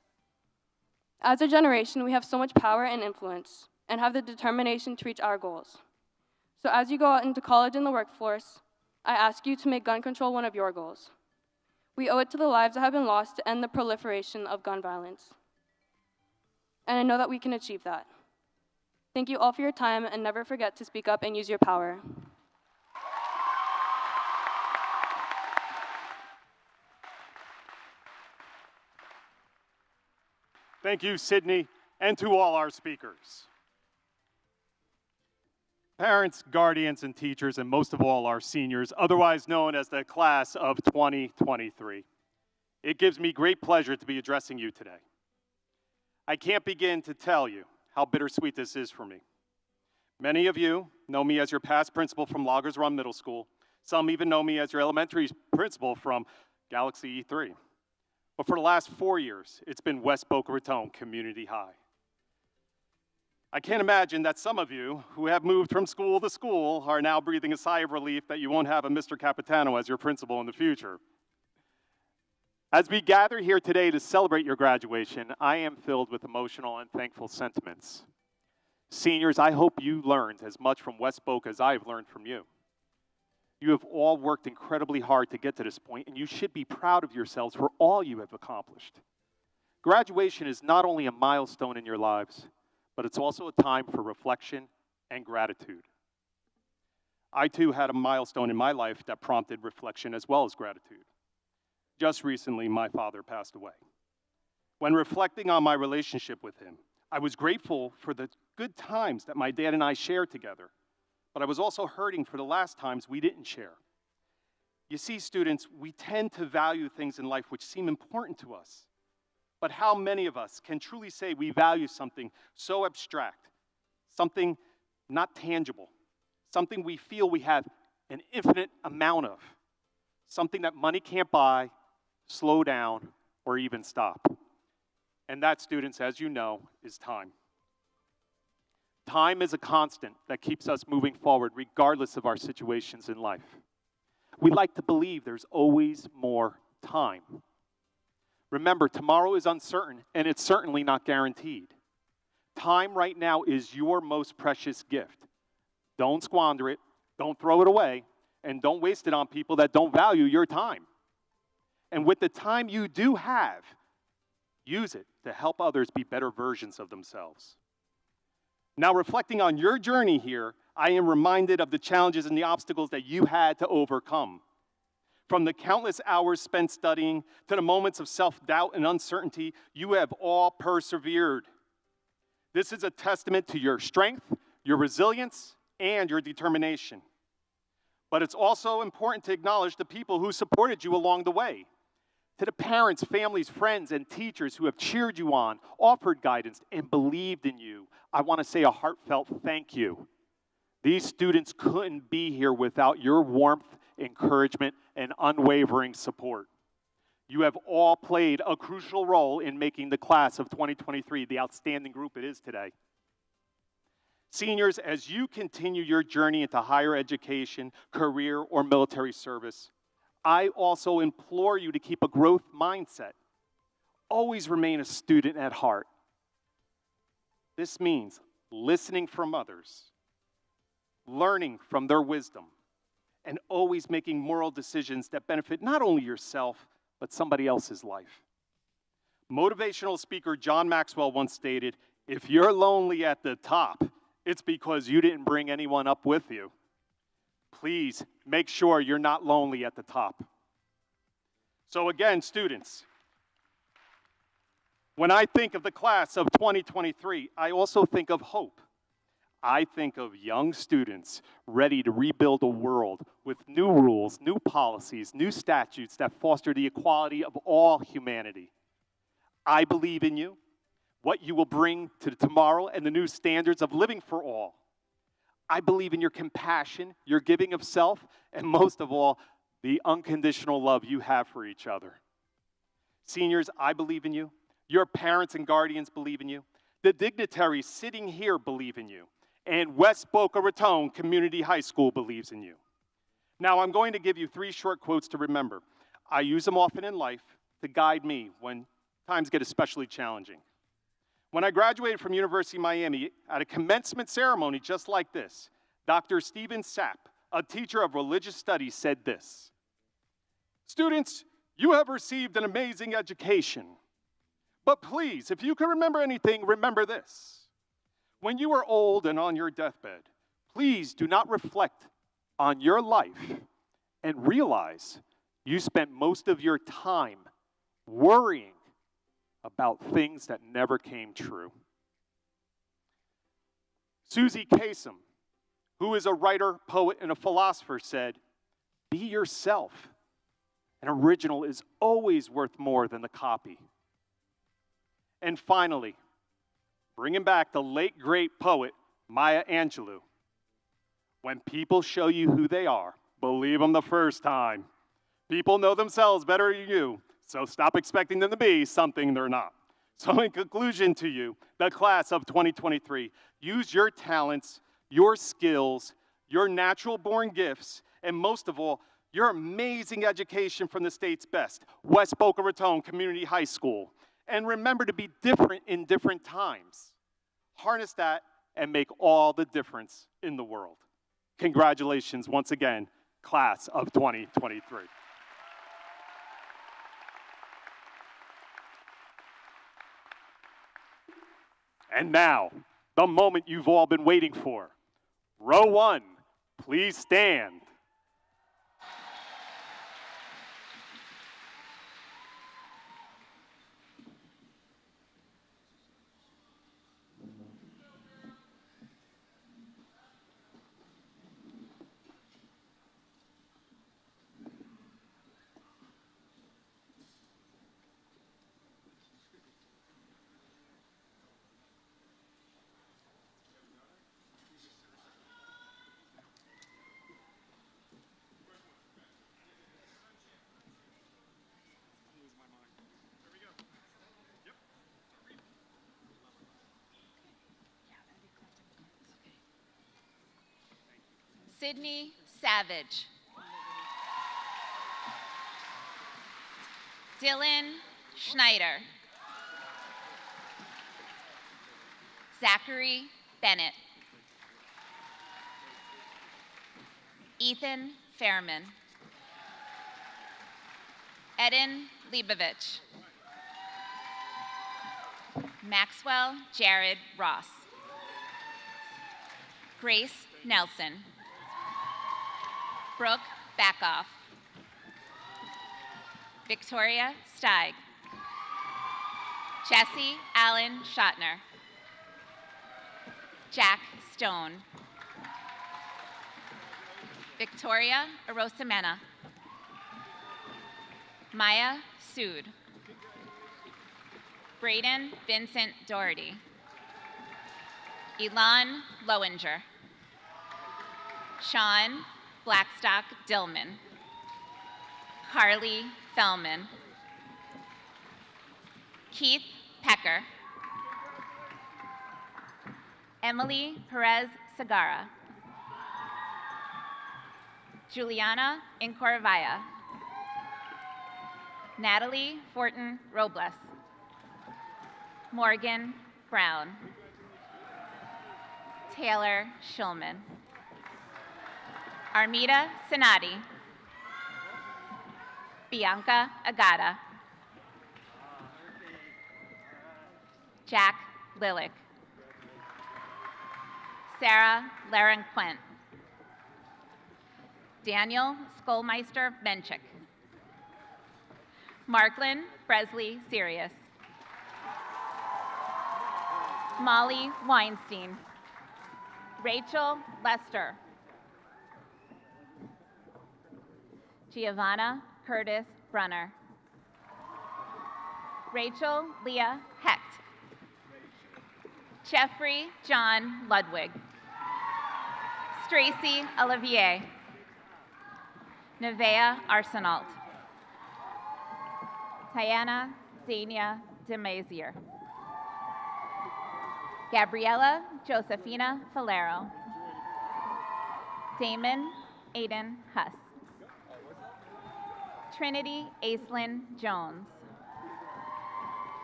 As a generation, we have so much power and influence and have the determination to reach our goals. So as you go out into college and the workforce, I ask you to make gun control one of your goals. We owe it to the lives that have been lost to end the proliferation of gun violence. And I know that we can achieve that. Thank you all for your time, and never forget to speak up and use your power. Thank you, Sydney, and to all our speakers. Parents, guardians, and teachers, and most of all our seniors, otherwise known as the class of 2023. It gives me great pleasure to be addressing you today. I can't begin to tell you how bittersweet this is for me. Many of you know me as your past principal from Loggers Run Middle School. Some even know me as your elementary principal from Galaxy E3. But for the last 4 years, it's been West Boca Raton Community High. I can't imagine that some of you who have moved from school to school are now breathing a sigh of relief that you won't have a Mr. Capitano as your principal in the future. As we gather here today to celebrate your graduation, I am filled with emotional and thankful sentiments. Seniors, I hope you learned as much from West Boca as I have learned from you. You have all worked incredibly hard to get to this point, and you should be proud of yourselves for all you have accomplished. Graduation is not only a milestone in your lives, but it's also a time for reflection and gratitude. I too had a milestone in my life that prompted reflection as well as gratitude. Just recently, my father passed away. When reflecting on my relationship with him, I was grateful for the good times that my dad and I shared together, but I was also hurting for the last times we didn't share. You see, students, we tend to value things in life which seem important to us, but how many of us can truly say we value something so abstract, something not tangible, something we feel we have an infinite amount of, something that money can't buy, slow down, or even stop? And that, students, as you know, is time. Time is a constant that keeps us moving forward regardless of our situations in life. We like to believe there's always more time. Remember, tomorrow is uncertain, and it's certainly not guaranteed. Time right now is your most precious gift. Don't squander it, don't throw it away, and don't waste it on people that don't value your time. And with the time you do have, use it to help others be better versions of themselves. Now, reflecting on your journey here, I am reminded of the challenges and the obstacles that you had to overcome. From the countless hours spent studying to the moments of self-doubt and uncertainty, you have all persevered. This is a testament to your strength, your resilience, and your determination. But it's also important to acknowledge the people who supported you along the way. To the parents, families, friends, and teachers who have cheered you on, offered guidance, and believed in you, I want to say a heartfelt thank you. These students couldn't be here without your warmth, encouragement, and unwavering support. You have all played a crucial role in making the class of 2023 the outstanding group it is today. Seniors, as you continue your journey into higher education, career, or military service, I also implore you to keep a growth mindset. Always remain a student at heart. This means listening from others, learning from their wisdom, and always making moral decisions that benefit not only yourself, but somebody else's life. Motivational speaker John Maxwell once stated, "If you're lonely at the top, it's because you didn't bring anyone up with you." Please make sure you're not lonely at the top. So again, students, when I think of the class of 2023, I also think of hope. I think of young students ready to rebuild a world with new rules, new policies, new statutes that foster the equality of all humanity. I believe in you, what you will bring to tomorrow, and the new standards of living for all. I believe in your compassion, your giving of self, and most of all, the unconditional love you have for each other. Seniors, I believe in you. Your parents and guardians believe in you. The dignitaries sitting here believe in you. And West Boca Raton Community High School believes in you. Now, I'm going to give you 3 short quotes to remember. I use them often in life to guide me when times get especially challenging. When I graduated from University of Miami, at a commencement ceremony just like this, Dr. Stephen Sapp, a teacher of religious studies, said this: "Students, you have received an amazing education. But please, if you can remember anything, remember this. When you are old and on your deathbed, please do not reflect on your life and realize you spent most of your time worrying about things that never came true." Susie Kasem, who is a writer, poet, and a philosopher, said, "Be yourself. An original is always worth more than the copy." And finally, bringing back the late, great poet, Maya Angelou, "When people show you who they are, believe them the first time. People know themselves better than you, so stop expecting them to be something they're not." So in conclusion to you, the class of 2023, use your talents, your skills, your natural-born gifts, and most of all, your amazing education from the state's best, West Boca Raton Community High School. And remember to be different in different times. Harness that and make all the difference in the world. Congratulations once again, class of 2023. And now, the moment you've all been waiting for. Row 1, please stand. Sydney Savage. Dylan Schneider. Zachary Bennett. Ethan Fairman. Eden Leibovich. Maxwell Jared Ross. Grace Nelson. Brooke Backoff. Victoria Steig. Jesse Allen Schottner. Jack Stone. Victoria Arosamena. Maya Sood. Braden Vincent Doherty. Elon Lowinger. Sean Blackstock Dillman. Carly Fellman. Keith Pecker. Emily Perez Segarra. Juliana Incorvaya. Natalie Fortin Robles. Morgan Brown. Taylor Schulman. Armida Sinati. Bianca Agata. Jack Lilick. Sarah Larenquent. Daniel Skolmeister Menchik. Marklin Bresley Sirius. Molly Weinstein. Rachel Lester. Giovanna Curtis Brunner. Rachel Leah Hecht. Jeffrey John Ludwig. Stracy Olivier. Nevea Arsenault. Tiana Dania DeMazier. Gabriela Josefina Falero. Damon Aiden Huss. Trinity Aislinn Jones.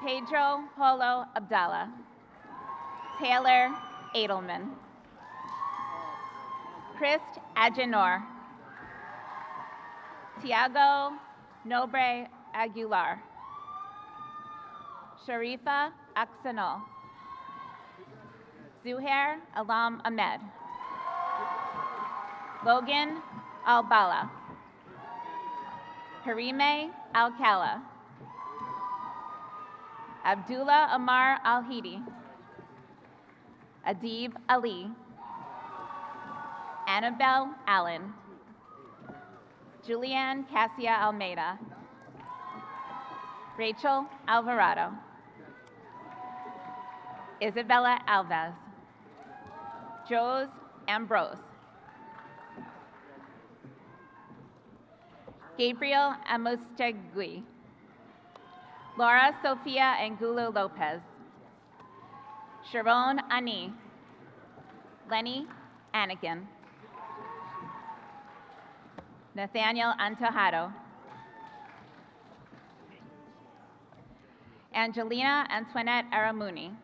Pedro Polo Abdallah. Taylor Edelman. Christ Agenor. Tiago Nobre Aguilar. Sharifa Aksanol. Zuhair Alam Ahmed. Logan Albala. Karime Alcala. Abdullah Amar Al-Hidi. Adib Ali. Annabelle Allen. Julianne Cassia Almeida. Rachel Alvarado. Isabella Alves. Jose Ambrose. Gabriel Amostegui. Laura Sofia Angulo Lopez. Sharon Ani. Lenny Anakin. Nathaniel Antojado. Angelina Antoinette Aramuni.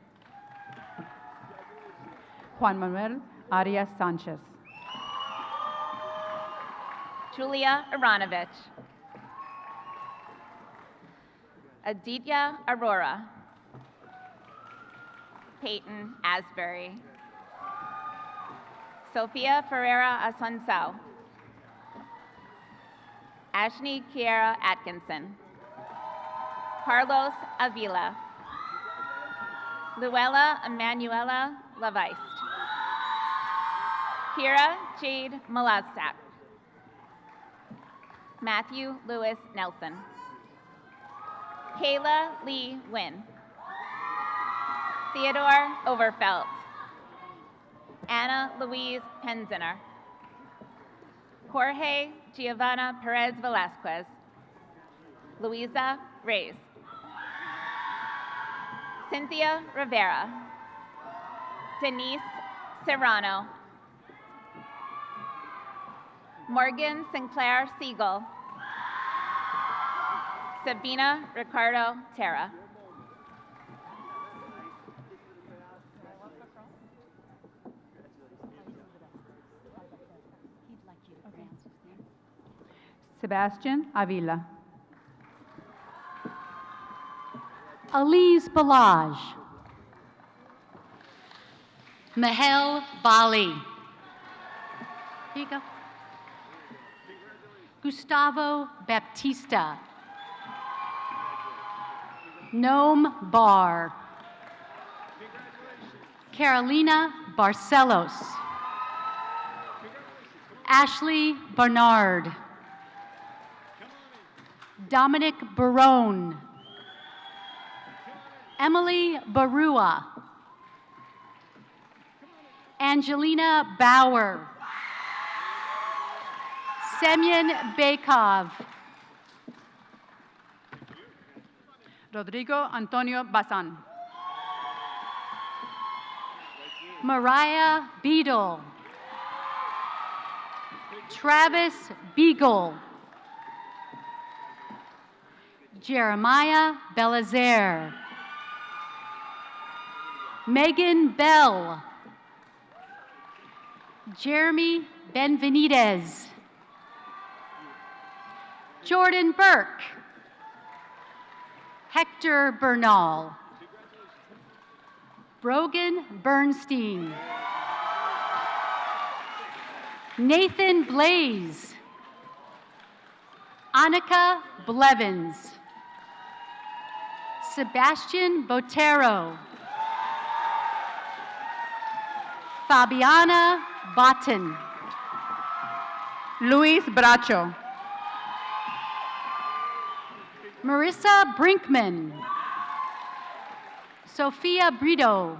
Juan Manuel Arias Sanchez. Julia Iranovich. Aditya Aurora. Peyton Asbury. Sophia Ferreira Asuncao. Ashley Kiera Atkinson. Carlos Avila. Luella Emanuela Laveist. Kira Jade Malazak. Matthew Lewis Nelson. Kayla Lee Wynn. Theodore Overfelt. Anna Louise Penziner. Jorge Giovanna Perez Velasquez. Luisa Reyes. Cynthia Rivera. Denise Serrano. Morgan Sinclair Siegel. Sabina Ricardo Terra. Sebastian Avila. Elise Balaj. Mahel Bali. Here you go. Gustavo Baptista. Noam Barr. Carolina Barcelos. Ashley Bernard. Dominic Barone. Emily Barua. Angelina Bauer. Semyon Bekov. Rodrigo Antonio Bazan. Mariah Beadle. Travis Beagle. Jeremiah Belazaire. Megan Bell. Jeremy Benvenidez. Jordan Burke. Hector Bernal. Brogan Bernstein. Nathan Blaze. Annika Blevins. Sebastian Botero. Fabiana Botten. Luis Bracho. Marissa Brinkman. Sophia Brito.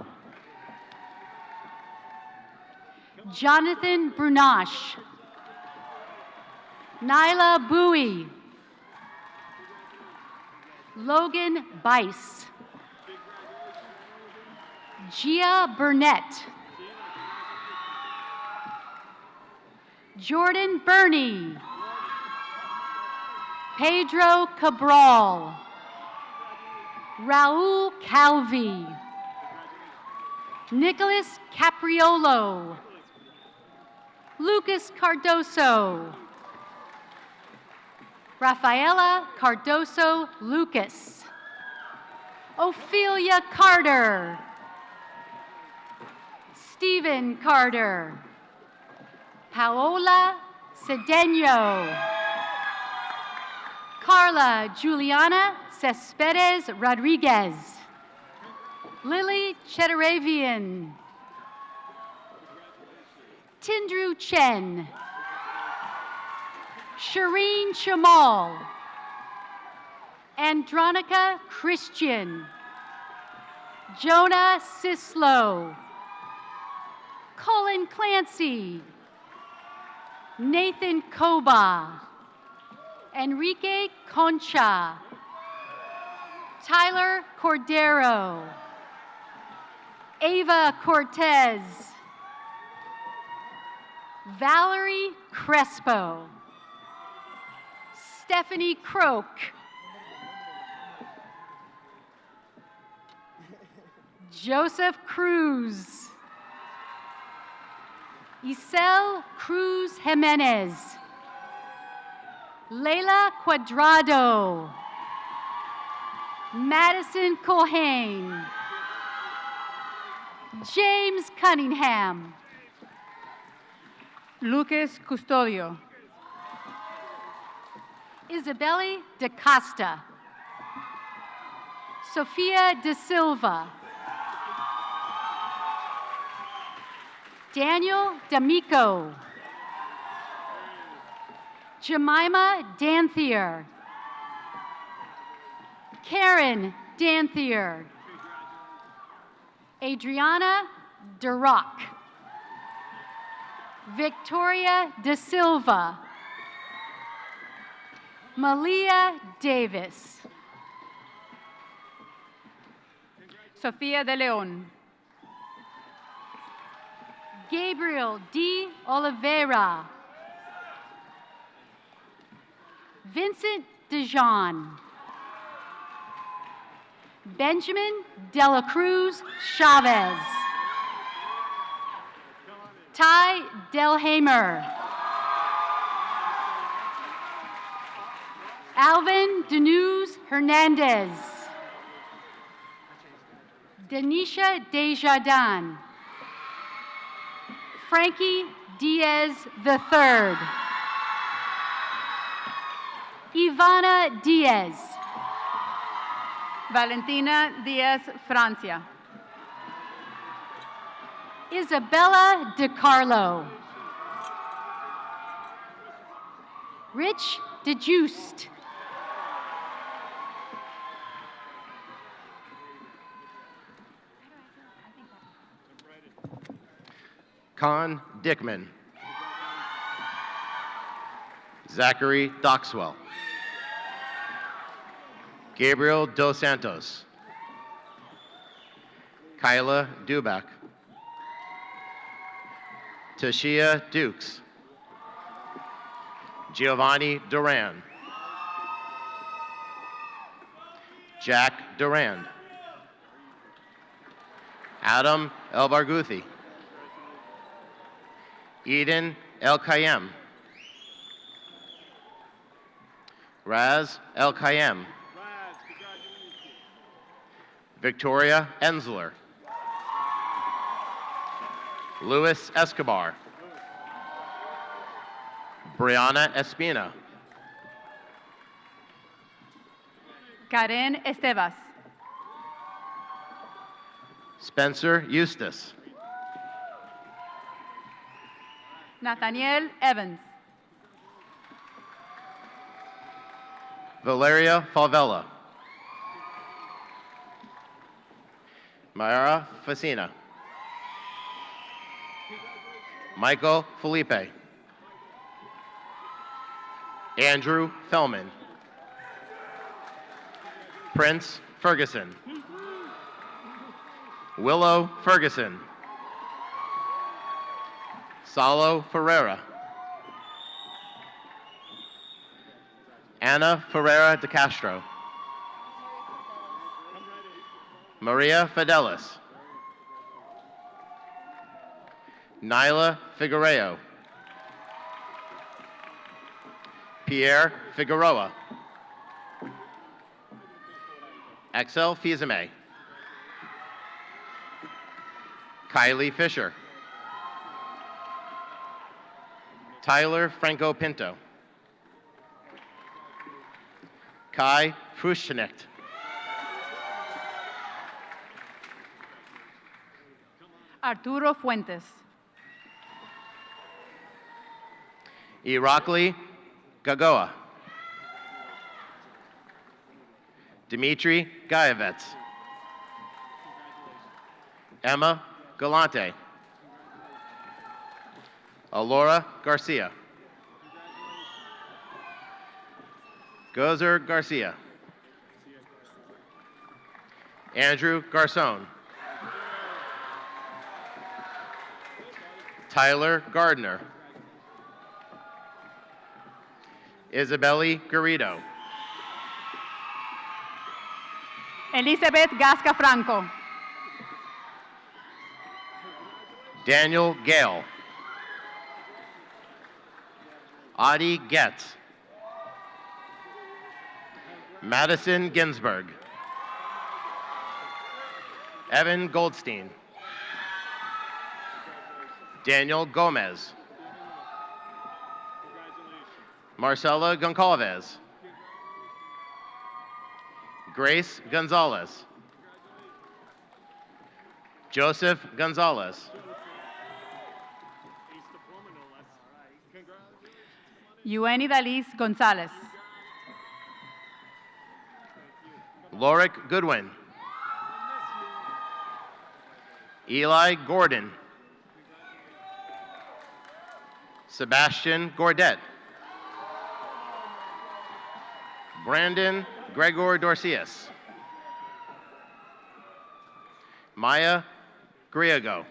Jonathan Brunache. Nyla Bowie. Logan Bice. Gia Burnett. Jordan Burney. Pedro Cabral. Raul Calvi. Nicholas Capriolo. Lucas Cardoso. Rafaela Cardoso Lucas. Ophelia Carter. Stephen Carter. Paola Cedeno. Carla Juliana Cespedes Rodriguez. Lily Chederavian. Tindru Chen. Shireen Shamal. Andronica Christian. Jonah Sislo. Colin Clancy. Nathan Koba. Enrique Concha. Tyler Cordero. Ava Cortez. Valerie Crespo. Stephanie Croak. Joseph Cruz. Isel Cruz Jimenez. Leila Cuadrado. Madison Colhane. James Cunningham. Lucas Custodio. Isabelle de Costa. Sofia de Silva. Daniel D'Amico. Jemima Danthier. Karen Danthier. Adriana Durock. Victoria De Silva. Malia Davis. Sofía de León. Gabriel D. Oliveira. Vincent DeJean. Benjamin Dela Cruz Chavez. Ty Delhamer. Alvin Denuz Hernandez. Denisha Desjardins. Frankie Diaz III. Ivana Diaz. Valentina Díaz Francia. Isabella DiCarlo. Rich DeJuiced. Con Dickman. Zachary Doxwell. Gabriel Dos Santos. Kyla Dubak. Tashia Dukes. Giovanni Duran. Jack Durand. Adam El Barguthi. Eden El Kayem. Raz El Kayem. Victoria Ensler. Luis Escobar. Brianna Espina. Karen Estevas. Spencer Eustace. Nathaniel Evans. Valeria Favela. Mayara Facina. Michael Felipe. Andrew Fellman. Prince Ferguson. Willow Ferguson. Salo Ferreira. Anna Ferreira de Castro. Maria Fidelis. Nyla Figueiredo. Pierre Figueroa. Axel Fizeme. Kylie Fisher. Tyler Franco Pinto. Kai Fruschnecht. Arturo Fuentes. Irakli Gagoa. Dmitry Gayevets. Emma Galante. Alora Garcia. Gozer Garcia. Andrew Garcon. Tyler Gardner. Isabelle Garrido. Elizabeth Gasca Franco. Daniel Gale. Adi Getz. Madison Ginsburg. Evan Goldstein. Daniel Gomez. Marcela Goncalves. Grace Gonzalez. Joseph Gonzalez. Yueni Dalis Gonzalez. Lorik Goodwin. Eli Gordon. Sebastian Gordet. Brandon Gregor Dorcius. Maya Griego.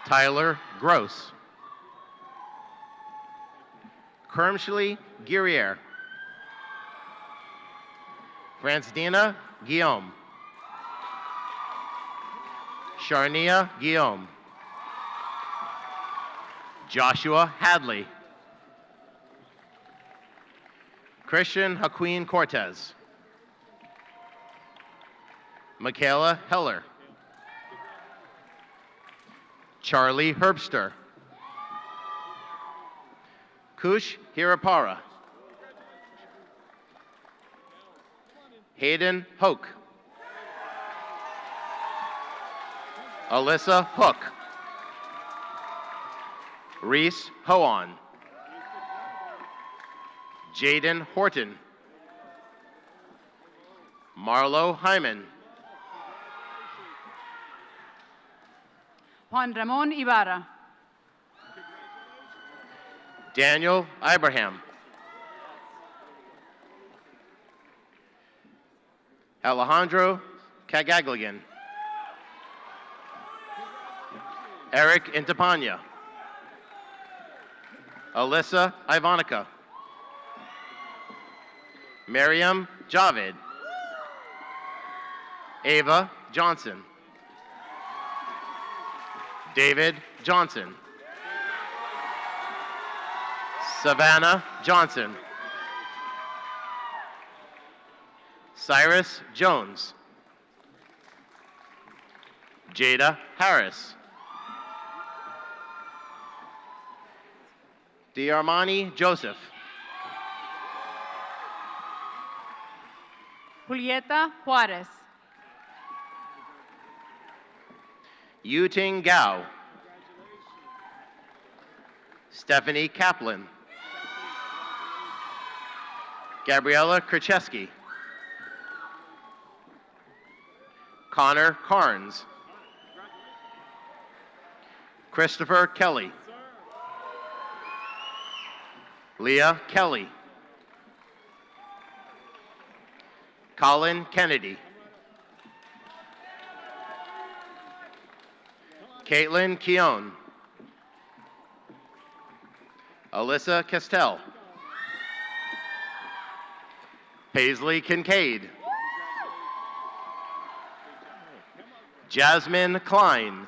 Tyler Gross. Kermshley Guerriere. Francedina Guillaume. Sharnia Guillaume. Joshua Hadley. Christian Joaquin Cortez. Michaela Heller. Charlie Herbster. Kush Hirapara. Hayden Hoke. Alyssa Hook. Reese Hoan. Jaden Horton. Marlo Hyman. Juan Ramon Ibarra. Daniel Ibrahim. Alejandro Cagaglian. Eric Intapanya. Alyssa Ivonica. Miriam Javed. Ava Johnson. David Johnson. Savannah Johnson. Cyrus Jones. Jada Harris. Diarmani Joseph. Julieta Juarez. Yuting Gao. Stephanie Kaplan. Gabriella Krzyzewski. Connor Carnes. Christopher Kelly. Leah Kelly. Colin Kennedy. Caitlin Keown. Alyssa Castell. Paisley Kincaid. Jasmine Klein.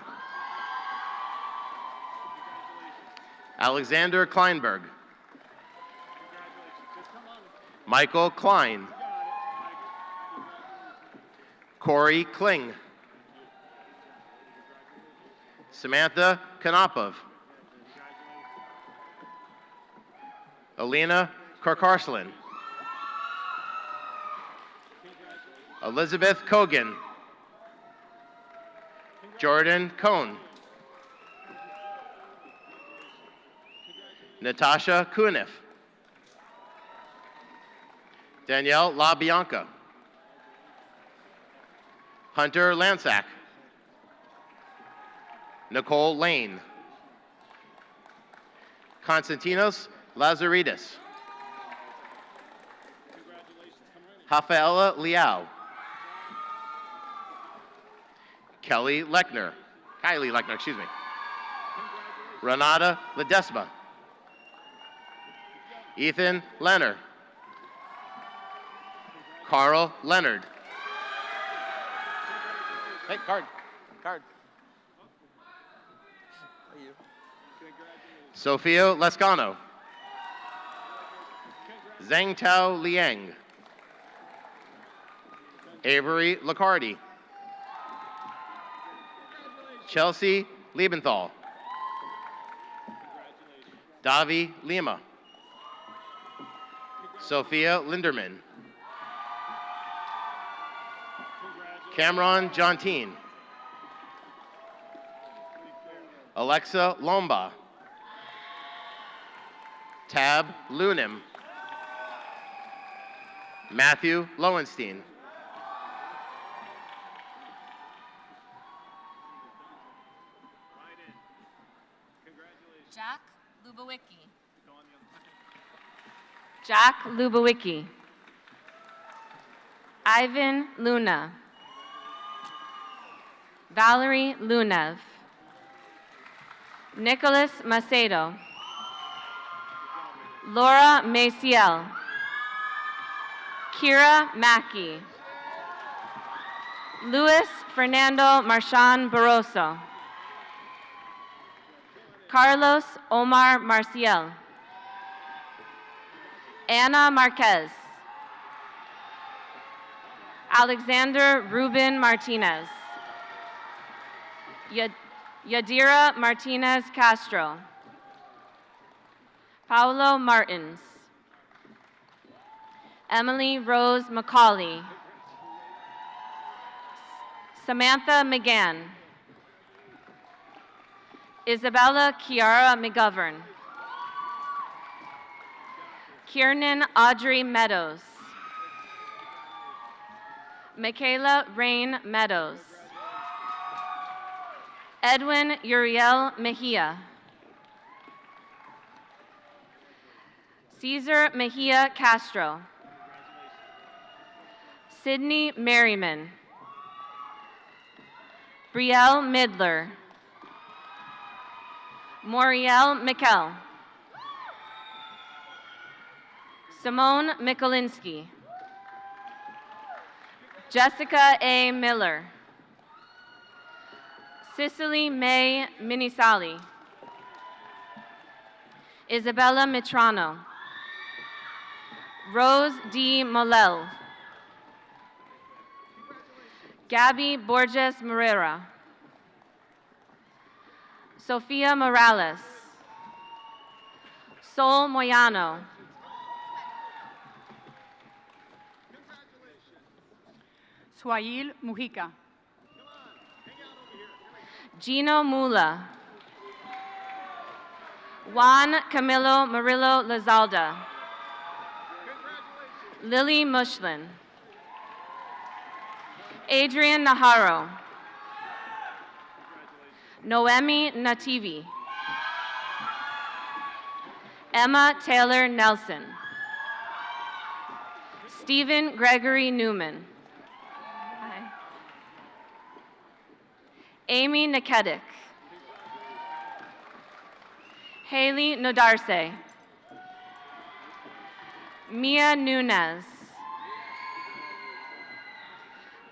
Alexander Kleinberg. Michael Klein. Corey Kling. Samantha Kanapov. Alina Karkarslin. Elizabeth Kogan. Jordan Cohn. Natasha Kuniff. Danielle LaBianca. Hunter Lansack. Nicole Lane. Konstantinos Lazaridis. Rafaela Liao. Kylie Lechner, excuse me. Renata Ledesma. Ethan Leonard. Carl Leonard. Hey, card. Sophia Lescano. Zhang Tao Liang. Avery Lacardi. Chelsea Liebenthal. Davi Lima. Sophia Linderman. Cameron Jontine. Alexa Lomba. Tab Lunim. Matthew Lowenstein. Jack Lubowicki. Jack Lubowicki. Ivan Luna. Valerie Lunev. Nicholas Macedo. Laura Maciel. Kira Mackey. Luis Fernando Marchan Barroso. Carlos Omar Marcial. Anna Marquez. Alexander Ruben Martinez. Yadira Martinez Castro. Paulo Martins. Emily Rose McCauley. Samantha McGann. Isabella Kiara McGovern. Kiernan Audrey Meadows. Michaela Rain Meadows. Edwin Uriel Mejia. Cesar Mejia Castro. Sydney Merriman. Brielle Midler. Moriel Mikkel. Simone Mikulinski. Jessica A. Miller. Cicely May Minisali. Isabella Mitrano. Rose D. Molel. Gabby Borges Morera. Sofia Morales. Sol Moyano. Suail Mujica. Gino Mula. Juan Camilo Murillo Lazalda. Lily Mushlin. Adrian Naharo. Noemi Nativi. Emma Taylor Nelson. Stephen Gregory Newman. Amy Nikedik. Haley Nodarse. Mia Nunez.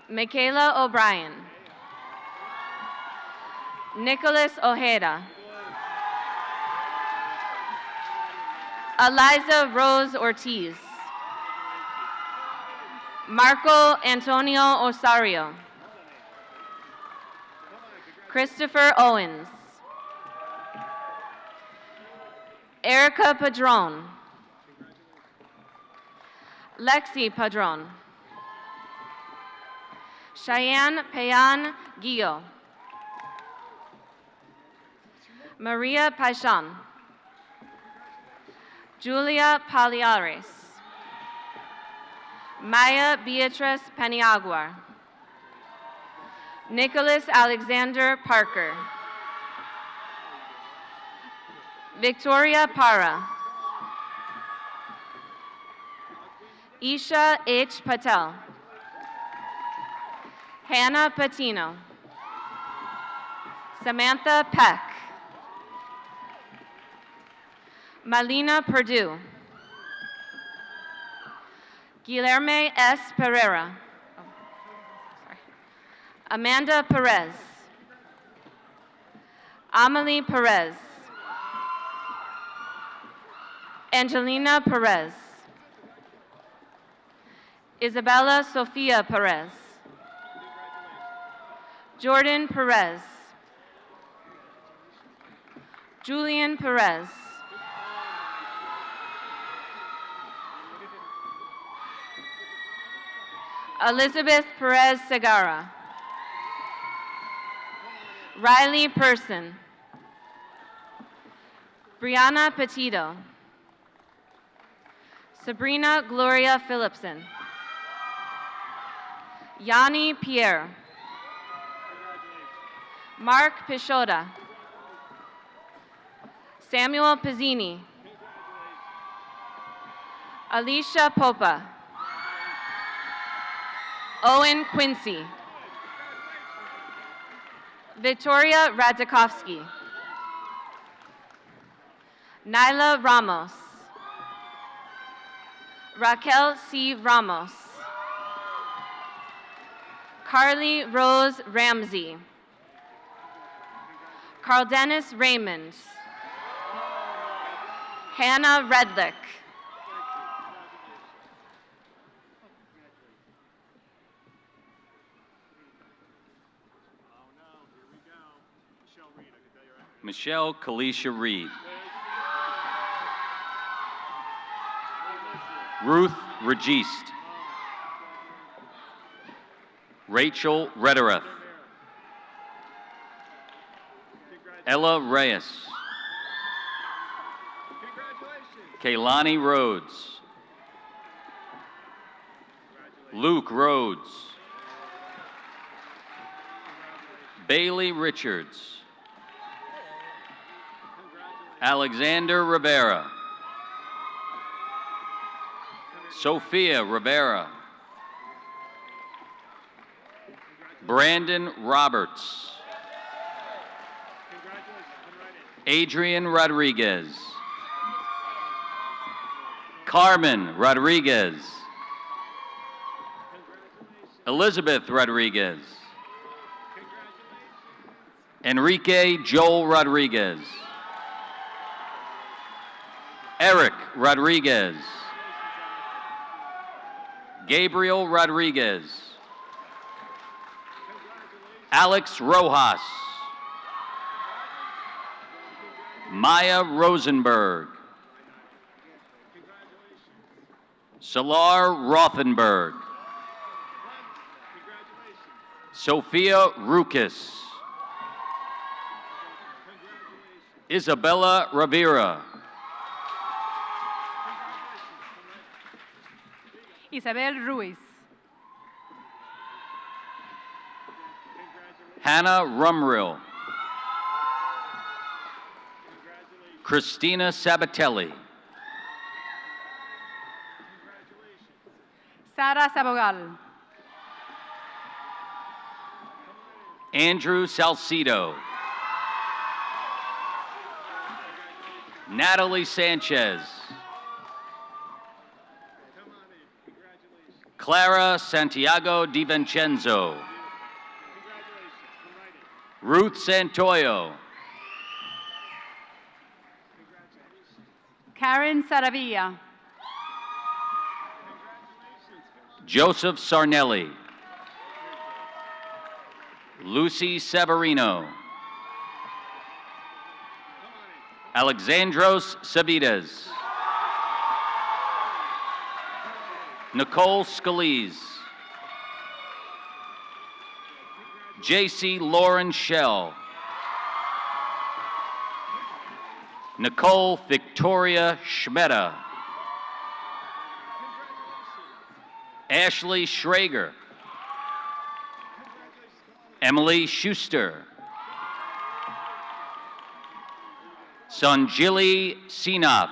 Michaela O'Brien. Nicholas Ojeda. Eliza Rose Ortiz. Marco Antonio Osario. Christopher Owens. Erica Padron. Lexi Padron. Cheyenne Payan Guillo. Maria Paixhan. Julia Paliares. Maya Beatrice Peniagua. Nicholas Alexander Parker. Victoria Parra. Isha H. Patel. Hannah Patino. Samantha Peck. Malina Perdue. Guilherme S. Pereira. Amanda Perez. Amelie Perez. Angelina Perez. Isabella Sofia Perez. Jordan Perez. Julian Perez. Elizabeth Perez Segarra. Riley Person. Brianna Petito. Sabrina Gloria Phillipson. Yanni Pierre. Mark Pishoda. Samuel Pizzini. Alicia Popa. Owen Quincy. Victoria Radzikowski. Nyla Ramos. Raquel C. Ramos. Carly Rose Ramsey. Carl Dennis Raymond. Hannah Redlick. Michelle Kalisha Reed. Ruth Registe. Rachel Rederath. Ella Reyes. Kaylani Rhodes. Luke Rhodes. Bailey Richards. Alexander Rivera. Sophia Rivera. Brandon Roberts. Adrian Rodriguez. Carmen Rodriguez. Elizabeth Rodriguez. Enrique Joel Rodriguez. Eric Rodriguez. Gabriel Rodriguez. Alex Rojas. Maya Rosenberg. Salar Rothenberg. Sophia Rukas. Isabella Rivera. Isabel Ruiz. Hannah Rumrill. Christina Sabatelli. Sara Sabogal. Andrew Salcido. Natalie Sanchez. Clara Santiago DiVincenzo. Ruth Santoyo. Karen Saravilla. Joseph Sarnelli. Lucy Severino. Alexandros Savides. Nicole Scalise. J.C. Lauren Shell. Nicole Victoria Schmeda. Ashley Schrager. Emily Schuster. Sanjili Sinath.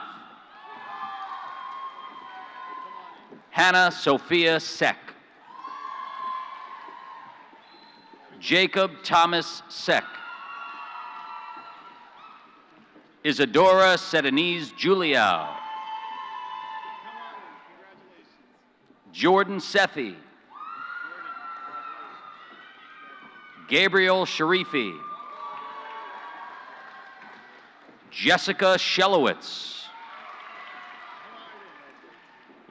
Hannah Sophia Seck. Jacob Thomas Seck. Isadora Sedenise Juliao. Jordan Sethi. Gabriel Sharifi. Jessica Shelowitz.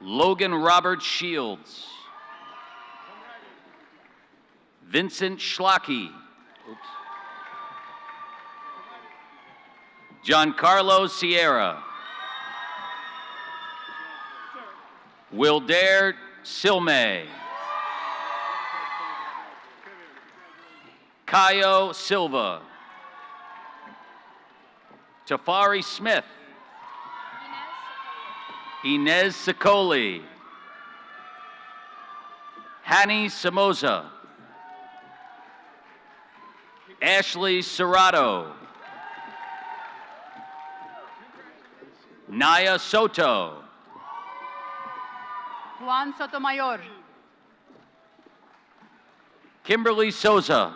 Logan Robert Shields. Vincent Schlocke. Giancarlo Sierra. Wildair Silme. Kayo Silva. Tafari Smith. Inez Sicoli. Hani Somoza. Ashley Serrato. Naya Soto. Juan Sotomayor. Kimberly Souza.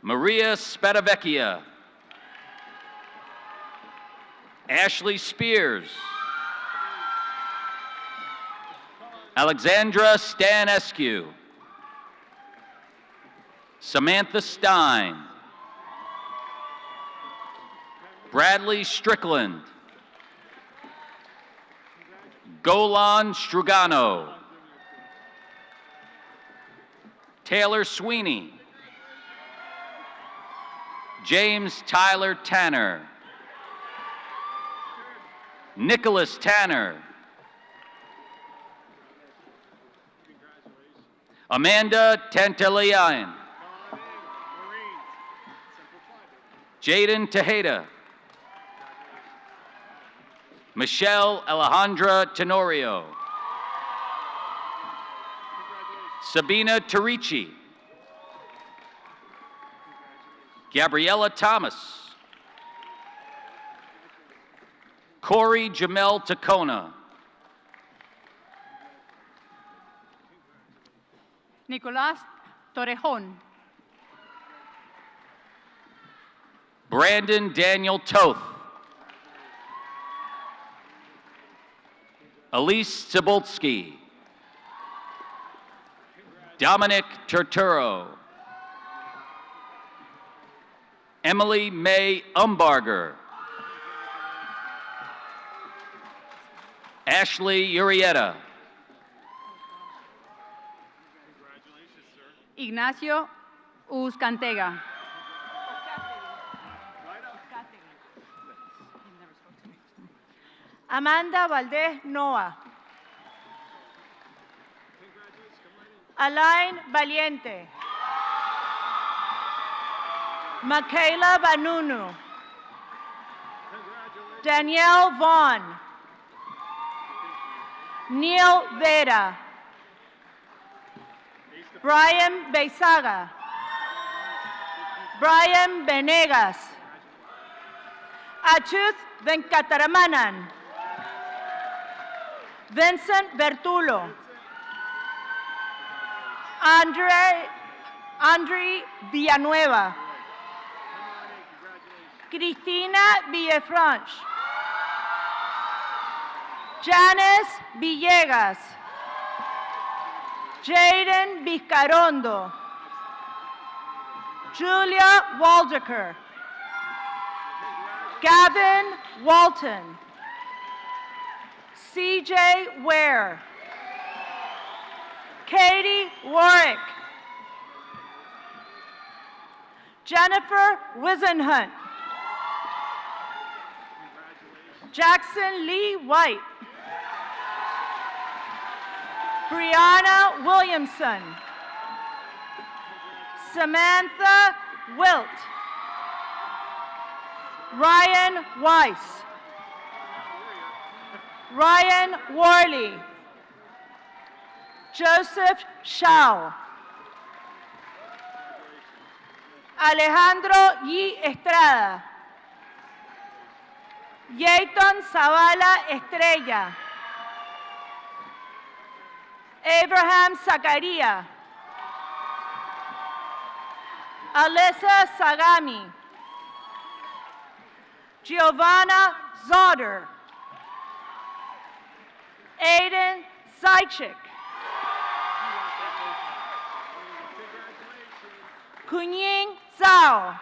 Maria Spadavecchia. Ashley Spears. Alexandra Stanescu. Samantha Stein. Bradley Strickland. Golan Strugano. Taylor Sweeney. James Tyler Tanner. Nicholas Tanner. Amanda Tantalian. Jaden Tejeda. Michelle Alejandra Tenorio. Sabina Terici. Gabriella Thomas. Corey Jamel Tacona. Nicolás Torrejon. Brandon Daniel Toth. Elise Cebulski. Dominic Turturro. Emily May Umbarger. Ashley Urieta. Ignacio Uzcantega. Amanda Valdez Noah. Alain Valiente. Michaela Vanunu. Danielle Vaughn. Neil Vera. Brian Beisaga. Brian Venegas. Achuth Venkataramanan. Vincent Bertulo. Andre Villanueva. Cristina Villefranche. Janice Villegas. Jaden Vizcarondo. Julia Waldecker. Gavin Walton. CJ Ware. Katie Warwick. Jennifer Wisenhunt. Jackson Lee White. Brianna Williamson. Samantha Wilt. Ryan Weiss. Ryan Worley. Joseph Shao. Alejandro Y. Estrada. Yayton Zavala Estrella. Abraham Zakaria. Alyssa Sagami. Giovanna Zoder. Aiden Zaychik. Kunying Zhao.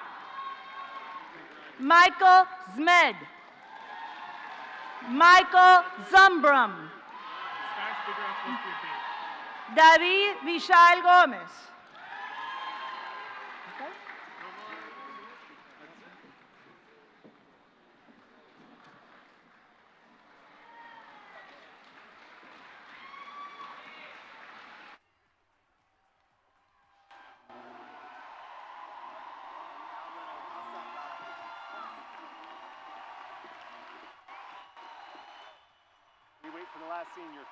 Michael Zmed. Michael Zumbrum. David Vishal Gomez. We wait for the last senior.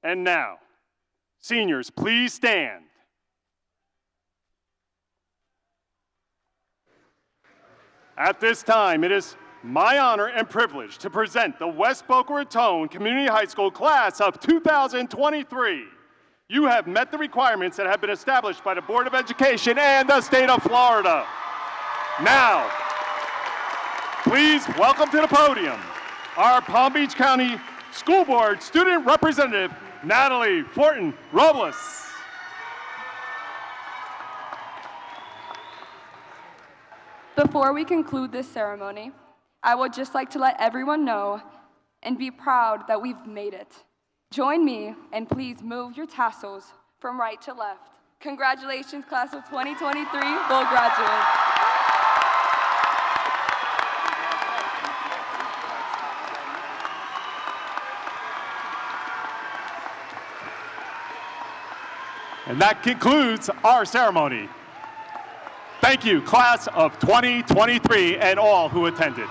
And now, seniors, please stand. At this time, it is my honor and privilege to present the West Boca Raton Community High School class of 2023. You have met the requirements that have been established by the Board of Education and the state of Florida. Now, please welcome to the podium our Palm Beach County School Board Student Representative, Natalie Fortin Robles. Before we conclude this ceremony, I would just like to let everyone know and be proud that we've made it. Join me and please move your tassels from right to left. Congratulations, class of 2023, Bull graduates. And that concludes our ceremony. Thank you, class of 2023, and all who attended.